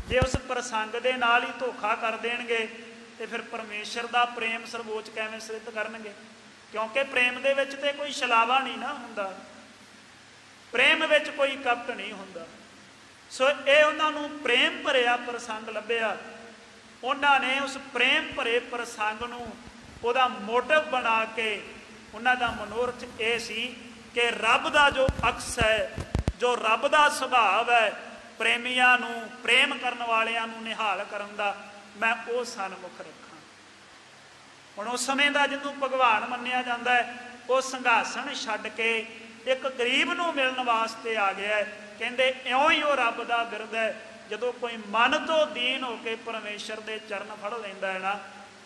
ਜੇ ਉਸ ਪ੍ਰਸੰਗ ਦੇ ਨਾਲ ਹੀ ਧੋਖਾ ਕਰ ਦੇਣਗੇ ਤੇ ਫਿਰ ਪਰਮੇਸ਼ਰ ਦਾ ਪ੍ਰੇਮ ਸਰਵੋੱਚ ਕਿਵੇਂ ਸਿੱਧ ਕਰਨਗੇ? ਕਿਉਂਕਿ ਪ੍ਰੇਮ ਦੇ ਵਿੱਚ ਤੇ ਕੋਈ ਛਲਾਵਾ ਨਹੀਂ ਨਾ ਹੁੰਦਾ, ਪ੍ਰੇਮ ਵਿੱਚ ਕੋਈ ਕਪਟ ਨਹੀਂ ਹੁੰਦਾ। ਸੋ ਇਹ ਉਹਨਾਂ ਨੂੰ ਪ੍ਰੇਮ ਭਰਿਆ ਪ੍ਰਸੰਗ ਲੱਭਿਆ। ਉਹਨਾਂ ਨੇ ਉਸ ਪ੍ਰੇਮ ਭਰੇ ਪ੍ਰਸੰਗ ਨੂੰ ਉਹਦਾ ਮੋਟਿਵ ਬਣਾ ਕੇ, ਉਹਨਾਂ ਦਾ ਮਨੋਰਥ ਇਹ ਸੀ ਕਿ ਰੱਬ ਦਾ ਜੋ ਅਕਸ ਹੈ, ਜੋ ਰੱਬ ਦਾ ਸੁਭਾਵ ਹੈ, ਪ੍ਰੇਮੀਆਂ ਨੂੰ, ਪ੍ਰੇਮ ਕਰਨ ਵਾਲਿਆਂ ਨੂੰ ਨਿਹਾਲ ਕਰਨ ਦਾ, ਮੈਂ ਉਹ ਸਨਮੁਖ ਰੱਖਾਂ। ਹੁਣ ਉਸ ਸਮੇਂ ਦਾ ਜਿਹਨੂੰ ਭਗਵਾਨ ਮੰਨਿਆ ਜਾਂਦਾ ਹੈ, ਉਹ ਸਿੰਘਾਸਣ ਛੱਡ ਕੇ ਇੱਕ ਗਰੀਬ ਨੂੰ ਮਿਲਣ ਵਾਸਤੇ ਆ ਗਿਆ। ਕਹਿੰਦੇ ਇਉਂ ਹੀ ਉਹ ਰੱਬ ਦਾ ਬਿਰਦ ਹੈ। ਜਦੋਂ ਕੋਈ ਮਨ ਤੋਂ ਦੀਨ ਹੋ ਕੇ ਪਰਮੇਸ਼ਰ ਦੇ ਚਰਨ ਫੜ ਲੈਂਦਾ ਹੈ ਨਾ,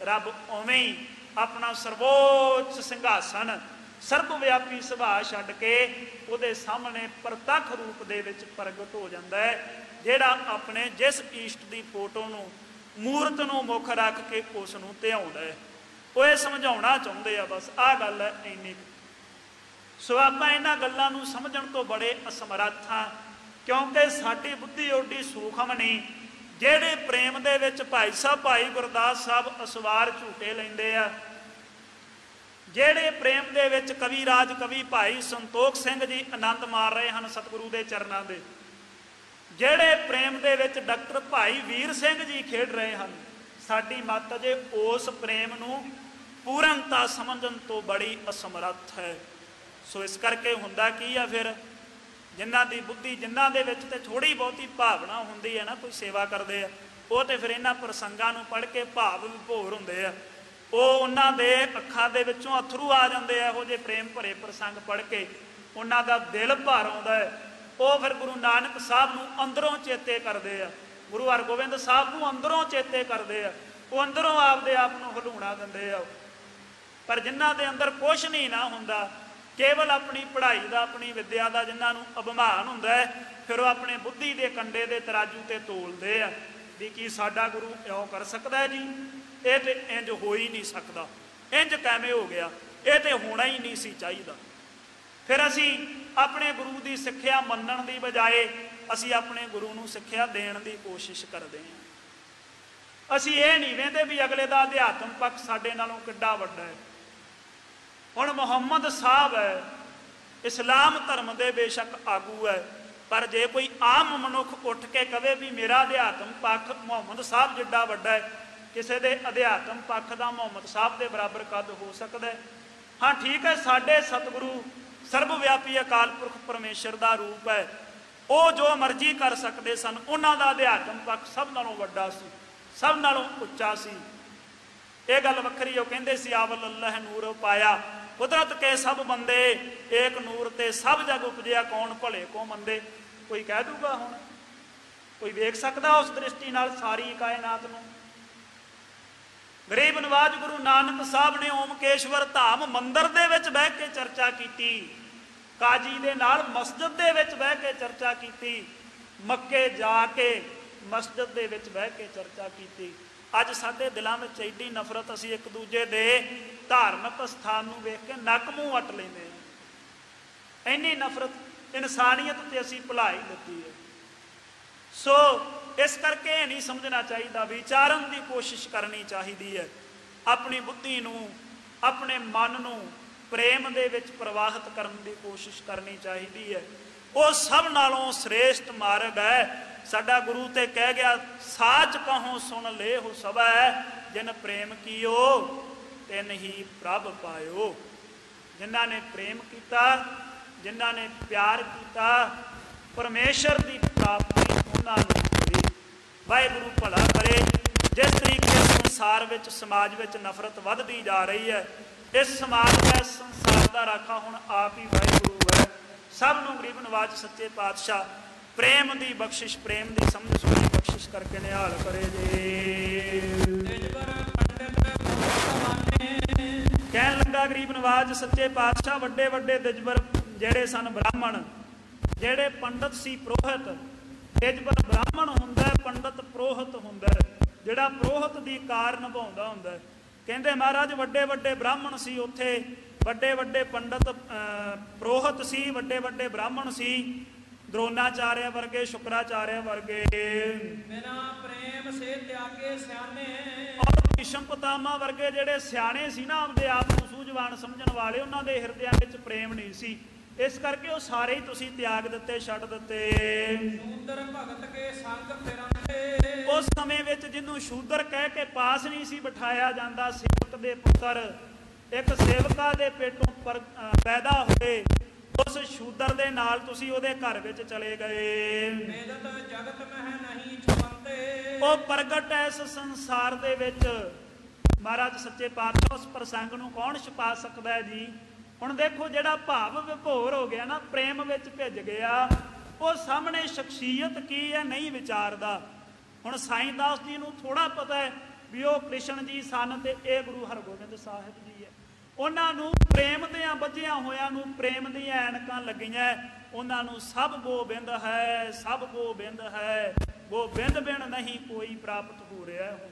ਰੱਬ ਉਵੇਂ ਹੀ ਆਪਣਾ ਸਰਵੋੱਚ ਸਿੰਘਾਸਨ, ਸਰਬ ਵਿਆਪੀ ਸੁਭਾਅ ਛੱਡ ਕੇ ਉਹਦੇ ਸਾਹਮਣੇ ਪ੍ਰਤੱਖ ਰੂਪ ਦੇ ਵਿੱਚ ਪ੍ਰਗਟ ਹੋ ਜਾਂਦਾ ਹੈ, ਜਿਹੜਾ ਆਪਣੇ ਜਿਸ ਈਸ਼ਟ ਦੀ ਫੋਟੋ ਨੂੰ, ਮੂਰਤ ਨੂੰ ਮੁੱਖ ਰੱਖ ਕੇ ਉਸ ਨੂੰ ਧਿਆਉਂਦਾ ਹੈ। ਉਹ ਇਹ ਸਮਝਾਉਣਾ ਚਾਹੁੰਦੇ ਆ, ਬਸ ਆਹ ਗੱਲ ਹੈ ਇੰਨੀ। ਸੋ ਆਪਾਂ ਇਹਨਾਂ ਗੱਲਾਂ ਨੂੰ ਸਮਝਣ ਤੋਂ ਬੜੇ ਅਸਮਰੱਥ ਹਾਂ, ਕਿਉਂਕਿ ਸਾਡੀ ਬੁੱਧੀ ਓਡੀ ਸੂਖਮ ਨਹੀਂ। ਜਿਹੜੇ ਪ੍ਰੇਮ ਦੇ ਵਿੱਚ ਭਾਈ ਸਾਹਿਬ ਭਾਈ ਗੁਰਦਾਸ ਸਾਹਿਬ ਅਸਵਾਰ ਝੂਟੇ ਲੈਂਦੇ ਆ, ਜਿਹੜੇ ਪ੍ਰੇਮ ਦੇ ਵਿੱਚ ਕਵੀ ਰਾਜ ਕਵੀ ਭਾਈ ਸੰਤੋਖ ਸਿੰਘ ਜੀ ਆਨੰਦ ਮਾਰ ਰਹੇ ਹਨ ਸਤਿਗੁਰੂ ਦੇ ਚਰਨਾਂ ਦੇ, ਜਿਹੜੇ ਪ੍ਰੇਮ ਦੇ ਵਿੱਚ ਡਾਕਟਰ ਭਾਈ ਵੀਰ ਸਿੰਘ ਜੀ ਖੇਡ ਰਹੇ ਹਨ, ਸਾਡੀ ਮੱਤ ਜੇ ਉਸ ਪ੍ਰੇਮ ਨੂੰ ਪੂਰਨਤਾ ਸਮਝਣ ਤੋਂ ਬੜੀ ਅਸਮਰੱਥ ਹੈ। ਸੋ ਇਸ ਕਰਕੇ ਹੁੰਦਾ ਕੀ ਆ, ਫਿਰ ਜਿਨ੍ਹਾਂ ਦੀ ਬੁੱਧੀ, ਜਿਨ੍ਹਾਂ ਦੇ ਵਿੱਚ ਤੇ ਥੋੜ੍ਹੀ ਬਹੁਤੀ ਭਾਵਨਾ ਹੁੰਦੀ ਹੈ ਨਾ, ਕੋਈ ਸੇਵਾ ਕਰਦੇ ਆ, ਉਹ ਤੇ ਫਿਰ ਇਹਨਾਂ ਪ੍ਰਸੰਗਾਂ ਨੂੰ ਪੜ੍ਹ ਕੇ ਭਾਵ ਵਿਭੋਰ ਹੁੰਦੇ ਆ। ਉਹ ਉਹਨਾਂ ਦੇ ਅੱਖਾਂ ਦੇ ਵਿੱਚੋਂ ਅਥਰੂ ਆ ਜਾਂਦੇ ਆ, ਇਹੋ ਜਿਹੇ ਪ੍ਰੇਮ ਭਰੇ ਪ੍ਰਸੰਗ ਪੜ੍ਹ ਕੇ ਉਹਨਾਂ ਦਾ ਦਿਲ ਭਰ ਆਉਂਦਾ ਹੈ। ਉਹ ਫਿਰ ਗੁਰੂ ਨਾਨਕ ਸਾਹਿਬ ਨੂੰ ਅੰਦਰੋਂ ਚੇਤੇ ਕਰਦੇ ਆ, ਗੁਰੂ ਹਰਗੋਬਿੰਦ ਸਾਹਿਬ ਨੂੰ ਅੰਦਰੋਂ ਚੇਤੇ ਕਰਦੇ ਆ, ਉਹ ਅੰਦਰੋਂ ਆਪਦੇ ਆਪ ਨੂੰ ਹਲੂਣਾ ਦਿੰਦੇ ਆ। ਪਰ ਜਿਨ੍ਹਾਂ ਦੇ ਅੰਦਰ ਕੁਛ ਨਹੀਂ ਨਾ ਹੁੰਦਾ, ਕੇਵਲ ਆਪਣੀ ਪੜ੍ਹਾਈ ਦਾ, ਆਪਣੀ ਵਿੱਦਿਆ ਦਾ ਜਿਨ੍ਹਾਂ ਨੂੰ ਅਭਿਮਾਨ ਹੁੰਦਾ ਹੈ, ਫਿਰ ਉਹ ਆਪਣੇ ਬੁੱਧੀ ਦੇ ਕੰਡੇ ਦੇ ਤਰਾਜੂ ਤੇ ਤੋਲਦੇ ਆ ਵੀ ਕੀ ਸਾਡਾ ਗੁਰੂ ਇਉਂ ਕਰ ਸਕਦਾ ਹੈ ਜੀ, ਇਹ ਤੇ ਇੰਜ ਹੋ ਹੀ ਨਹੀਂ ਸਕਦਾ, ਇੰਜ ਕਿਵੇਂ ਹੋ ਗਿਆ, ਇਹ ਤੇ ਹੋਣਾ ਹੀ ਨਹੀਂ ਸੀ ਚਾਹੀਦਾ। ਫਿਰ ਅਸੀਂ ਆਪਣੇ ਗੁਰੂ ਦੀ ਸਿੱਖਿਆ ਮੰਨਣ ਦੀ ਬਜਾਏ ਅਸੀਂ ਆਪਣੇ ਗੁਰੂ ਨੂੰ ਸਿੱਖਿਆ ਦੇਣ ਦੀ ਕੋਸ਼ਿਸ਼ ਕਰਦੇ ਹਾਂ। ਅਸੀਂ ਇਹ ਨਹੀਂ ਵੇਖਦੇ ਵੀ ਅਗਲੇ ਦਾ ਅਧਿਆਤਮ ਪੱਖ ਸਾਡੇ ਨਾਲੋਂ ਕਿੱਡਾ ਵੱਡਾ ਹੈ। ਹੁਣ ਮੁਹੰਮਦ ਸਾਹਿਬ ਹੈ, ਇਸਲਾਮ ਧਰਮ ਦੇ ਬੇਸ਼ੱਕ ਆਗੂ ਹੈ, ਪਰ ਜੇ ਕੋਈ ਆਮ ਮਨੁੱਖ ਉੱਠ ਕੇ ਕਵੇ ਵੀ ਮੇਰਾ ਅਧਿਆਤਮ ਪੱਖ ਮੁਹੰਮਦ ਸਾਹਿਬ ਜਿੱਡਾ ਵੱਡਾ ਹੈ, ਕਿਸੇ ਦੇ ਅਧਿਆਤਮ ਪੱਖ ਦਾ ਮੁਹੰਮਦ ਸਾਹਿਬ ਦੇ ਬਰਾਬਰ ਕੱਦ ਹੋ ਸਕਦਾ ਹੈ? ਹਾਂ ਠੀਕ ਹੈ, ਸਾਡੇ ਸਤਿਗੁਰੂ ਸਰਬ ਵਿਆਪੀ ਅਕਾਲ ਪੁਰਖ ਪਰਮੇਸ਼ਰ ਦਾ ਰੂਪ ਹੈ, ਉਹ ਜੋ ਮਰਜ਼ੀ ਕਰ ਸਕਦੇ ਸਨ। ਉਹਨਾਂ ਦਾ ਅਧਿਆਤਮ ਪੱਖ ਸਭ ਨਾਲੋਂ ਵੱਡਾ ਸੀ, ਸਭ ਨਾਲੋਂ ਉੱਚਾ ਸੀ। ਇਹ ਗੱਲ ਵੱਖਰੀ, ਉਹ ਕਹਿੰਦੇ ਸੀ ਆਵਲ ਅੱਲਾਹ ਨੂਰ ਪਾਇਆ, ਕੁਦਰਤ ਕੇ ਸਭ ਬੰਦੇ ਏਕ ਨੂਰ ਤੇ ਸਭ ਜਗ ਉਪਜਿਆ, ਕੌਣ ਭਲੇ ਕੋ ਮੰਦੇ। ਕੋਈ ਕਹਿ ਦੂਗਾ? ਹੁਣ ਕੋਈ ਵੇਖ ਸਕਦਾ ਉਸ ਦ੍ਰਿਸ਼ਟੀ ਨਾਲ ਸਾਰੀ ਕਾਇਨਾਤ ਨੂੰ? ਗਰੀਬ ਨਵਾਜ ਗੁਰੂ ਨਾਨਕ ਸਾਹਿਬ ਨੇ ਓਮਕੇਸ਼ਵਰ ਧਾਮ ਮੰਦਿਰ ਦੇ ਵਿੱਚ ਬਹਿ ਕੇ ਚਰਚਾ ਕੀਤੀ, ਕਾਜੀ ਦੇ ਨਾਲ ਮਸਜਿਦ ਦੇ ਵਿੱਚ ਬਹਿ ਕੇ ਚਰਚਾ ਕੀਤੀ, ਮੱਕੇ ਜਾ ਕੇ ਮਸਜਿਦ ਦੇ ਵਿੱਚ ਬਹਿ ਕੇ ਚਰਚਾ ਕੀਤੀ। ਅੱਜ ਸਾਡੇ ਦਿਲਾਂ ਵਿੱਚ ਐਡੀ ਨਫ਼ਰਤ, ਅਸੀਂ ਇੱਕ ਦੂਜੇ ਦੇ ਧਾਰਮਿਕ ਸਥਾਨ ਨੂੰ ਵੇਖ ਕੇ ਨੱਕ ਮੂੰਹ ਵੱਟ ਲੈਂਦੇ ਹਾਂ। ਇੰਨੀ ਨਫ਼ਰਤ ਇਨਸਾਨੀਅਤ ਤੇ ਅਸੀਂ ਭੁਲਾ ਹੀ ਦਿੱਤੀ ਹੈ। ਸੋ ਇਸ ਕਰਕੇ ਇਹ ਨਹੀਂ ਸਮਝਣਾ ਚਾਹੀਦਾ, ਵਿਚਾਰਨ ਦੀ ਕੋਸ਼ਿਸ਼ ਕਰਨੀ ਚਾਹੀਦੀ ਹੈ। ਆਪਣੀ ਬੁੱਧੀ ਨੂੰ, ਆਪਣੇ ਮਨ ਨੂੰ ਪ੍ਰੇਮ ਦੇ ਵਿੱਚ ਪ੍ਰਵਾਹਿਤ ਕਰਨ ਦੀ ਕੋਸ਼ਿਸ਼ ਕਰਨੀ ਚਾਹੀਦੀ ਹੈ। ਉਹ ਸਭ ਨਾਲੋਂ ਸ੍ਰੇਸ਼ਟ ਮਾਰਗ ਹੈ। ਸਾਡਾ ਗੁਰੂ ਤੇ ਕਹਿ ਗਿਆ, ਸਾਚ ਕਹੋ ਸੁਣ ਲੈ ਹੋ ਸਭੈ, ਜਿਨ ਪ੍ਰੇਮ ਕੀਓ ਤਿਨ ਹੀ ਪ੍ਰਭ ਪਾਇਓ। ਜਿਨ੍ਹਾਂ ਨੇ ਪ੍ਰੇਮ ਕੀਤਾ, ਜਿਨ੍ਹਾਂ ਨੇ ਪਿਆਰ ਕੀਤਾ, ਪਰਮੇਸ਼ਰ ਦੀ ਪ੍ਰਾਪਤੀ ਉਹਨਾਂ ਨੂੰ ਹੋਈ। ਵਾਹਿਗੁਰੂ ਭਲਾ ਕਰੇ। ਜਿਸ ਤਰੀਕੇ ਸੰਸਾਰ ਵਿੱਚ, ਸਮਾਜ ਵਿੱਚ ਨਫ਼ਰਤ ਵੱਧਦੀ ਜਾ ਰਹੀ ਹੈ, ਇਸ ਸਮਾਜ ਦਾ, ਇਸ ਸੰਸਾਰ ਦਾ ਰਾਖਾ ਹੁਣ ਆਪ ਹੀ ਵਾਹਿਗੁਰੂ ਹੈ। ਸਭ ਨੂੰ ਗਰੀਬ ਨਵਾਜ ਸੱਚੇ ਪਾਤਸ਼ਾਹ ਪ੍ਰੇਮ ਦੀ ਬਖਸ਼ਿਸ਼, ਪ੍ਰੇਮ ਦੀ ਸਮਝ ਸੁਣੀ ਬਖਸ਼ਿਸ਼ ਕਰਕੇ ਨਿਹਾਲ ਕਰੇ ਜੀ। ਕਹਿਣ ਲੱਗਾ ਗਰੀਬ ਨਵਾਜ ਸੱਚੇ ਪਾਤਸ਼ਾਹ, ਵੱਡੇ ਵੱਡੇ ਦਿਜਬਰ ਜਿਹੜੇ ਸਨ ਬ੍ਰਾਹਮਣ, ਜਿਹੜੇ ਪੰਡਤ ਸੀ, ਪ੍ਰੋਹਿਤ। ਦਿਜਬਰ ਬ੍ਰਾਹਮਣ ਹੁੰਦਾ, ਪੰਡਤ ਪ੍ਰੋਹਿਤ ਹੁੰਦਾ, ਜਿਹੜਾ ਪ੍ਰੋਹਿਤ ਦੀ ਕਾਰ ਨਿਭਾਉਂਦਾ ਹੁੰਦਾ। ਕਹਿੰਦੇ ਮਹਾਰਾਜ ਵੱਡੇ ਵੱਡੇ ਬ੍ਰਾਹਮਣ ਸੀ ਉੱਥੇ, ਵੱਡੇ ਵੱਡੇ ਪੰਡਤ ਪ੍ਰੋਹਿਤ ਸੀ, ਵੱਡੇ ਵੱਡੇ ਬ੍ਰਾਹਮਣ ਸੀ, ਦਰੋਨਾਚਾਰਿਆ ਵਰਗੇ, ਸ਼ੁਕਰਾਚਾਰਿਆ ਵਰਗੇ। ਬਿਨਾ ਪ੍ਰੇਮ ਸੇ ਤਿਆਗੇ ਸਿਆਣੇ। ਔਰ ਭੀਸ਼ਮ ਪਿਤਾਮਾ ਵਰਗੇ ਜਿਹੜੇ ਸਿਆਣੇ ਸੀ ਨਾ, ਆਪਦੇ ਆਪ ਨੂੰ ਸੂਝਵਾਨ ਸਮਝਣ ਵਾਲੇ, ਉਹਨਾਂ ਦੇ ਹਿਰਦਿਆਂ ਵਿੱਚ ਪ੍ਰੇਮ ਨਹੀਂ ਸੀ। ਇਸ ਕਰਕੇ ਉਹ ਸਾਰੇ ਹੀ ਤੁਸੀਂ ਤਿਆਗ ਦਿੱਤੇ, ਛੱਡ ਦਿੱਤੇ। ਸ਼ੂਦਰ ਭਗਤ ਕੇ ਸੰਗ ਫਿਰੰਦੇ। ਉਸ ਸਮੇਂ ਵਿੱਚ ਜਿਹਨੂੰ ਸ਼ੂਦਰ ਕਹਿ ਕੇ ਪਾਸ ਨਹੀਂ ਸੀ ਬਿਠਾਇਆ ਜਾਂਦਾ, ਸੇਵਕ ਦੇ ਪੁੱਤਰ ਇੱਕ ਸੇਵਕਾ ਦੇ ਪੇਟੋਂ ਪੈਦਾ ਹੋਏ, ਉਸ ਸ਼ੂਦਰ ਦੇ ਨਾਲ ਤੁਸੀਂ ਉਹਦੇ ਘਰ ਵਿੱਚ ਚਲੇ ਗਏ। ਵੇਦਤ ਜਗਤ ਮਹਿ ਨਹੀਂ ਛੁਪੰਦੇ। ਉਹ ਪ੍ਰਗਟ ਹੈ ਇਸ ਸੰਸਾਰ ਦੇ ਵਿੱਚ। ਮਹਾਰਾਜ ਸੱਚੇ ਪਾਤਸ਼ਾਹ ਉਸ ਪ੍ਰਸੰਗ ਨੂੰ ਕੌਣ ਛੁਪਾ ਸਕਦਾ ਹੈ ਜੀ। ਹੁਣ ਦੇਖੋ, ਜਿਹੜਾ ਭਾਵ ਵਿਭੋਰ ਹੋ ਗਿਆ ਨਾ, ਪ੍ਰੇਮ ਵਿੱਚ ਭਿੱਜ ਗਿਆ, ਉਹ ਸਾਹਮਣੇ ਸ਼ਖਸੀਅਤ ਕੀ ਹੈ ਨਹੀਂ ਵਿਚਾਰਦਾ। ਹੁਣ ਸਾਈਂ ਦਾਸ ਜੀ ਨੂੰ ਥੋੜਾ ਪਤਾ ਹੈ ਵੀ ਉਹ ਕ੍ਰਿਸ਼ਨ ਜੀ ਸਨ ਤੇ ਇਹ ਗੁਰੂ ਹਰਗੋਬਿੰਦ ਸਾਹਿਬ ਜੀ ਹੈ। ਉਹਨਾਂ ਨੂੰ ਪ੍ਰੇਮ ਦੀਆਂ ਬੱਝਿਆਂ ਹੋਇਆਂ ਨੂੰ ਪ੍ਰੇਮ ਦੀਆਂ ਐਨਕਾਂ ਲੱਗੀਆਂ। ਉਹਨਾਂ ਨੂੰ ਸਭ ਗੋਬਿੰਦ ਹੈ, ਸਭ ਗੋਬਿੰਦ ਹੈ, ਗੋਬਿੰਦ ਬਿਨ ਨਹੀਂ ਕੋਈ ਪ੍ਰਾਪਤ ਹੋ ਰਿਹਾ ਹੁਣ।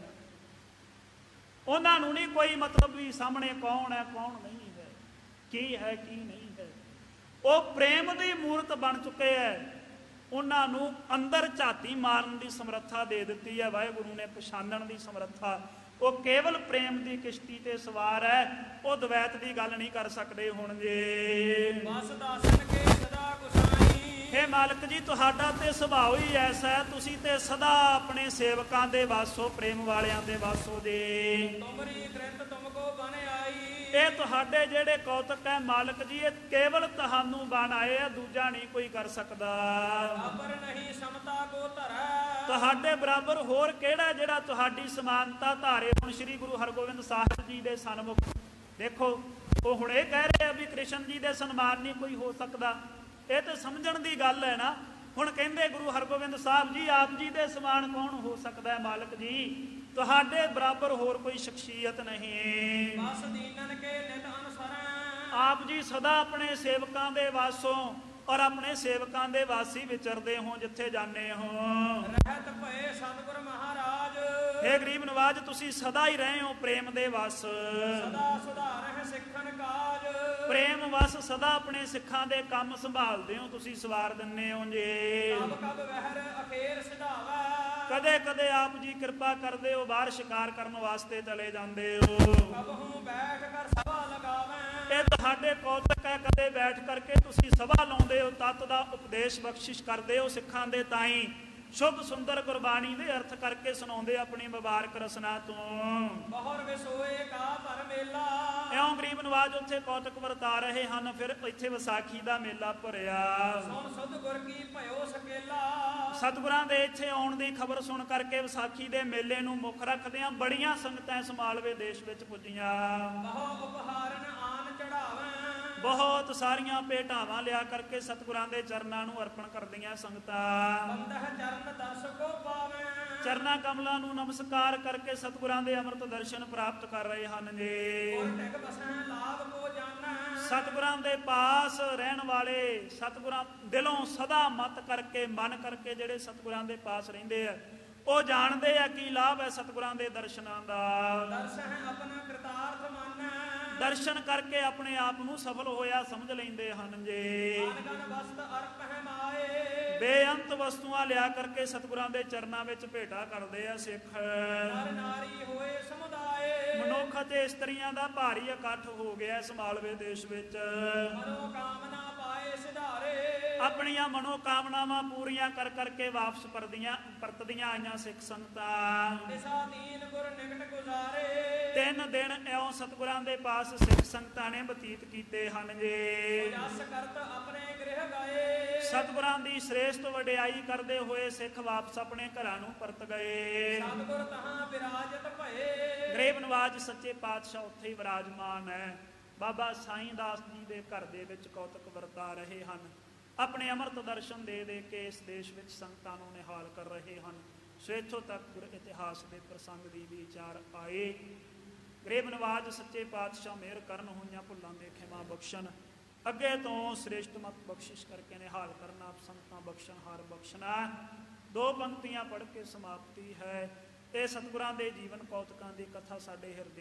ਉਹਨਾਂ ਨੂੰ ਨਹੀਂ ਕੋਈ ਮਤਲਬ ਵੀ ਸਾਹਮਣੇ ਕੌਣ ਹੈ ਕੌਣ ਨਹੀਂ ਹੈ, ਕੀ ਹੈ ਕੀ ਨਹੀਂ ਹੈ। ਉਹ ਪ੍ਰੇਮ ਦੀ ਮੂਰਤ ਬਣ ਚੁੱਕੇ ਹੈ। ਉਹਨਾਂ ਨੂੰ ਅੰਦਰ ਝਾਤੀ ਮਾਰਨ ਦੀ ਸਮਰੱਥਾ ਦੇ ਦਿੱਤੀ ਹੈ ਵਾਹਿਗੁਰੂ ਨੇ, ਪਛਾਣਨ ਦੀ ਸਮਰੱਥਾ। ਉਹ ਕੇਵਲ ਪ੍ਰੇਮ ਦੀ ਕਿਸ਼ਤੀ ਤੇ ਸਵਾਰ ਹੈ। ਉਹ ਦਵੈਤ ਦੀ ਗੱਲ ਨਹੀਂ ਕਰ ਸਕਦੇ ਹੁਣ ਜੀ। ਬਸ ਦਾਸਨ ਕੇ ਸਦਾ ਗੁਸਾਈ। ਹੇ ਮਾਲਕ ਜੀ, ਤੁਹਾਡਾ ਤੇ ਸੁਭਾਅ ਹੀ ਐਸਾ ਹੈ, ਤੁਸੀਂ ਤੇ ਸਦਾ ਆਪਣੇ ਸੇਵਕਾਂ ਦੇ ਵਾਸੋ, ਪ੍ਰੇਮ ਵਾਲਿਆਂ ਦੇ ਵਾਸੋ ਜੀ। ਤੁਮਰੀ ਕ੍ਰਿਤ ਤੁਮ ਕੋ ਬਨ ਆਈ। ਇਹ ਤੁਹਾਡੇ ਜਿਹੜੇ ਕੌਤਕ ਹੈ ਮਾਲਕ ਜੀ, ਇਹ ਕੇਵਲ ਤੁਹਾਨੂੰ ਬਣ ਆਏ ਆ, ਦੂਜਾ ਨਹੀਂ ਕੋਈ ਕਰ ਸਕਦਾ। ਬਰਾਬਰ ਨਹੀਂ ਸਮਤਾ ਕੋ ਧਰੈ। ਤੁਹਾਡੇ ਬਰਾਬਰ ਹੋਰ ਕਿਹੜਾ ਜਿਹੜਾ ਤੁਹਾਡੀ ਸਮਾਨਤਾ ਧਾਰੇ। ਹੁਣ ਸ੍ਰੀ ਗੁਰੂ ਹਰਗੋਬਿੰਦ ਸਾਹਿਬ ਜੀ ਦੇ ਸਨਮੁਖ ਦੇਖੋ, ਉਹ ਹੁਣ ਇਹ ਕਹਿ ਰਹੇ ਆ ਵੀ ਕ੍ਰਿਸ਼ਨ ਜੀ ਦੇ ਸਨਮਾਨ ਨਹੀਂ ਕੋਈ ਹੋ ਸਕਦਾ। ਇਹ ਤਾਂ ਸਮਝਣ ਦੀ ਗੱਲ ਹੈ ਨਾ। ਹੁਣ ਕਹਿੰਦੇ ਗੁਰੂ ਹਰਗੋਬਿੰਦ ਸਾਹਿਬ ਜੀ, ਆਪ ਜੀ ਦੇ ਸਮਾਨ ਕੌਣ ਹੋ ਸਕਦਾ ਹੈ ਮਾਲਕ ਜੀ। ਤੁਹਾਡੇ ਬਰਾਬਰ ਹੋਰ ਕੋਈ ਸ਼ਖਸੀਅਤ ਨਹੀਂ। ਬਸ ਦੀਨਨ ਕੇ ਨਿਤ ਅਨਸਰੈ। ਆਪ ਜੀ ਸਦਾ ਆਪਣੇ ਸੇਵਕਾਂ ਦੇ ਵਾਸੋਂ ਔਰ ਆਪਣੇ ਸੇਵਕਾਂ ਦੇ ਵਾਸੀ ਵਿਚਰਦੇ ਹੋ, ਜਿੱਥੇ ਜਾਂਦੇ ਹੋ। ਰਹਿਤ ਭਏ ਸਤਿਗੁਰ ਮਹਾਰਾਜ। ਹੇ ਗਰੀਬ ਨਵਾਜ, ਤੁਸੀਂ ਸਦਾ ਹੀ ਰਹੇ ਹੋ ਪ੍ਰੇਮ ਦੇ ਵਸ। ਸਦਾ ਸੁਧਾਰਹਿ ਸਿੱਖਣ ਕਾਜ। ਪ੍ਰੇਮ ਵਸ ਸਦਾ ਆਪਣੇ ਸਿੱਖਾਂ ਦੇ ਕੰਮ ਸੰਭਾਲਦੇ ਹੋ, ਤੁਸੀਂ ਸਵਾਰ ਦਿੰਦੇ ਹੋ ਜੀ। ਕਬ ਕਬ ਵਹਿਰ ਅਖੇਰ ਸਿਧਾਵਾ। ਕਦੇ ਕਦੇ ਆਪ ਜੀ ਕਿਰਪਾ ਕਰਦੇ ਹੋ, ਬਾਹਰ ਸ਼ਿਕਾਰ ਕਰਨ ਵਾਸਤੇ ਚਲੇ ਜਾਂਦੇ ਹੋ। ਕਬਹੂ ਬੈਠ ਕਰ ਸਭਾ ਲਗਾਵੇਂ। ਇਹ ਤੁਹਾਡੇ ਕੌਤਕ ਹੈ, ਕਦੇ ਬੈਠ ਕਰਕੇ ਤੁਸੀਂ ਸਭਾ ਲਾਉਂਦੇ ਹੋ, ਤਤ ਦਾ ਉਪਦੇਸ਼ ਬਖਸ਼ਿਸ਼ ਕਰਦੇ ਹੋ ਸਿੱਖਾਂ ਦੇ ਤਾਈਂ। ਸ਼ੁਭ ਸੁੰਦਰ ਗੁਰਬਾਣੀ ਦੇ ਅਰਥ ਕਰਕੇ ਸੁਣਾਉਂਦੇ ਆਪਣੀ ਮੁਬਾਰਕ ਰਸਨਾ ਤੋਂ। ਬਹੁਰ ਵਿਸੋਏ ਕਾ ਭਰ ਮੇਲਾ। ਇਉਂ ਗਰੀਬ ਨਵਾਜ ਉੱਥੇ ਕੌਤਕ ਵਰਤਾ ਰਹੇ ਹਨ। ਫਿਰ ਇੱਥੇ ਵਿਸਾਖੀ ਦਾ ਮੇਲਾ ਭਰਿਆ। ਸੁਣ ਸੁਧ ਗੁਰ ਕੀ ਭਇਓ ਸਕੇਲਾ। ਸਤਿਗੁਰਾਂ ਦੇ ਇੱਥੇ ਆਉਣ ਦੀ ਖਬਰ ਸੁਣ ਕਰਕੇ ਵਿਸਾਖੀ ਦੇ ਮੇਲੇ ਨੂੰ ਮੁੱਖ ਰੱਖਦਿਆਂ ਬੜੀਆਂ ਸੰਗਤਾਂ ਇਸ ਮਾਲਵੇ ਦੇਸ਼ ਵਿੱਚ ਪੁੱਜੀਆਂ। ਬਹੁ ਉਪਹਾਰਨ ਆਨ ਚੜਾਵੇਂ। ਬਹੁਤ ਸਾਰੀਆਂ ਭੇਟਾਵਾਂ ਲਿਆ ਕਰਕੇ ਸਤਿਗੁਰਾਂ ਦੇ ਚਰਨਾਂ ਨੂੰ ਅਰਪਣ ਕਰਦੀਆਂ ਸੰਗਤਾਂ। ਬੰਦਹ ਚਰਨ ਦਰਸ ਕੋ ਪਾਵੇਂ। ਚਰਨਾਂ ਕਮਲਾਂ ਨੂੰ ਨਮਸਕਾਰ ਕਰਕੇ ਸਤਿਗੁਰਾਂ ਦੇ ਅੰਮ੍ਰਿਤ ਦਰਸ਼ਨ ਪ੍ਰਾਪਤ ਕਰ ਰਹੇ ਹਨ ਜੀ। ਔਰ ਟਿਕ ਬਸਹਿ ਲਾਭ ਕੋ ਜਾਣੈ। ਸਤਿਗੁਰਾਂ ਦੇ ਪਾਸ ਰਹਿਣ ਵਾਲੇ, ਸਤਿਗੁਰਾਂ ਦਿਲੋਂ ਸਦਾ ਮਤ ਕਰਕੇ, ਮਨ ਕਰਕੇ ਜਿਹੜੇ ਸਤਿਗੁਰਾਂ ਦੇ ਪਾਸ ਰਹਿੰਦੇ ਆ, ਉਹ ਜਾਣਦੇ ਆ ਕੀ ਲਾਭ ਹੈ ਸਤਿਗੁਰਾਂ ਦੇ ਦਰਸ਼ਨਾਂ ਦਾ। ਦਰਸਹਿ ਆਪਣਾ ਕ੍ਰਿਤਾਰਥ ਮਾਨੈ। ਦਰਸ਼ਨ ਕਰਕੇ ਆਪਣੇ ਆਪ ਨੂੰ ਸਫਲ ਹੋਇਆ ਸਮਝ ਲੈਂਦੇ ਹਨ ਜੀ। ਅਨਗਨ ਵਸਤ ਅਰਪਹਿ ਮਾਏ। ਬੇਅੰਤ ਵਸਤੂਆਂ ਲਿਆ ਕਰਕੇ ਸਤਿਗੁਰਾਂ ਦੇ ਚਰਨਾਂ ਵਿੱਚ ਭੇਟਾ ਕਰਦੇ ਆ ਸਿੱਖ। ਨਰ ਨਾਰੀ ਹੋਏ ਸਮੁਦਾਏ। ਮਨੁੱਖ ਅਤੇ ਇਸਤਰੀਆਂ ਦਾ ਭਾਰੀ ਇਕੱਠ ਹੋ ਗਿਆ ਇਸ ਮਾਲਵੇ ਦੇਸ਼ ਵਿੱਚ। ਮਨੋ ਕਾਮਨਾ ਪਾਏ ਸਿਧਾਰੇ। ਆਪਣੀਆਂ ਮਨੋ ਕਾਮਨਾਵਾਂ ਪੂਰੀਆਂ ਕਰ ਕਰਕੇ ਵਾਪਸ ਪਰਤਦੀਆਂ ਆਈਆਂ ਸਿੱਖ ਸੰਗਤਾਂ। ਤਿਸਾ ਦੀਨ ਗੁਰ ਨਿਕਟ ਗੁਜ਼ਾਰੇ 3 ਦਿਨ ਇਉਂ ਸਤਿਗੁਰਾਂ ਦੇ ਪਾਸ ਸਿੱਖ ਸੰਗਤਾਂ ਨੇ ਬਤੀਤ ਕੀਤੇ ਹਨ ਜੀ। ਜਸ ਕਰਤ ਆਪਣੇ ਗ੍ਰਹਿ ਗਏ ਸਤਿਗੁਰਾਂ ਦੀ ਸ੍ਰੇਸ਼ਟ ਵਡਿਆਈ ਕਰਦੇ ਹੋਏ ਸਿੱਖ ਵਾਪਸ ਆਪਣੇ ਘਰਾਂ ਨੂੰ ਪਰਤ ਗਏ। ਸਤਿਗੁਰ ਤਹਾਂ ਵਿਰਾਜਤ ਭਏ ਗਰੀਬ ਨਵਾਜ ਸੱਚੇ ਪਾਤਸ਼ਾਹ ਉੱਥੇ ਹੀ ਵਿਰਾਜਮਾਨ ਹੈ। ਬਾਬਾ ਸਾਈਂ ਦਾਸ ਜੀ ਦੇ ਘਰ ਦੇ ਵਿੱਚ ਕੌਤਕ ਵਰਤਾ ਰਹੇ ਹਨ। ਆਪਣੇ ਅੰਮ੍ਰਿਤ ਦਰਸ਼ਨ ਦੇ ਦੇ ਕੇ ਇਸ ਦੇਸ਼ ਵਿੱਚ ਸੰਗਤਾਂ ਨੂੰ ਨਿਹਾਲ ਕਰ ਰਹੇ ਹਨ। ਸੋ ਇੱਥੋਂ ਤੱਕ ਗੁਰ ਇਤਿਹਾਸ ਦੇ ਪ੍ਰਸੰਗ ਦੀ ਵਿਚਾਰ ਆਏ। ਗਰੀਬ ਨਵਾਜ ਸੱਚੇ ਪਾਤਸ਼ਾਹ ਮਿਹਰ ਕਰਨ, ਹੋਈਆਂ ਭੁੱਲਾਂ ਦੇ ਖਿਮਾ ਬਖਸ਼ਣ, ਅੱਗੇ ਤੋਂ ਸ੍ਰੇਸ਼ਟ ਮਤ ਬਖਸ਼ਿਸ਼ ਕਰਕੇ ਨਿਹਾਲ ਕਰਨਾ, ਸੰਗਤਾਂ ਬਖਸ਼ਣ, ਹਾਰ ਬਖਸ਼ਣਾ। 2 ਪੰਕਤੀਆਂ ਪੜ੍ਹ ਕੇ ਸਮਾਪਤੀ ਹੈ। ਇਹ ਸਤਿਗੁਰਾਂ ਦੇ ਜੀਵਨ ਕੌਤਕਾਂ ਦੀ ਕਥਾ ਸਾਡੇ ਹਿਰਦੇ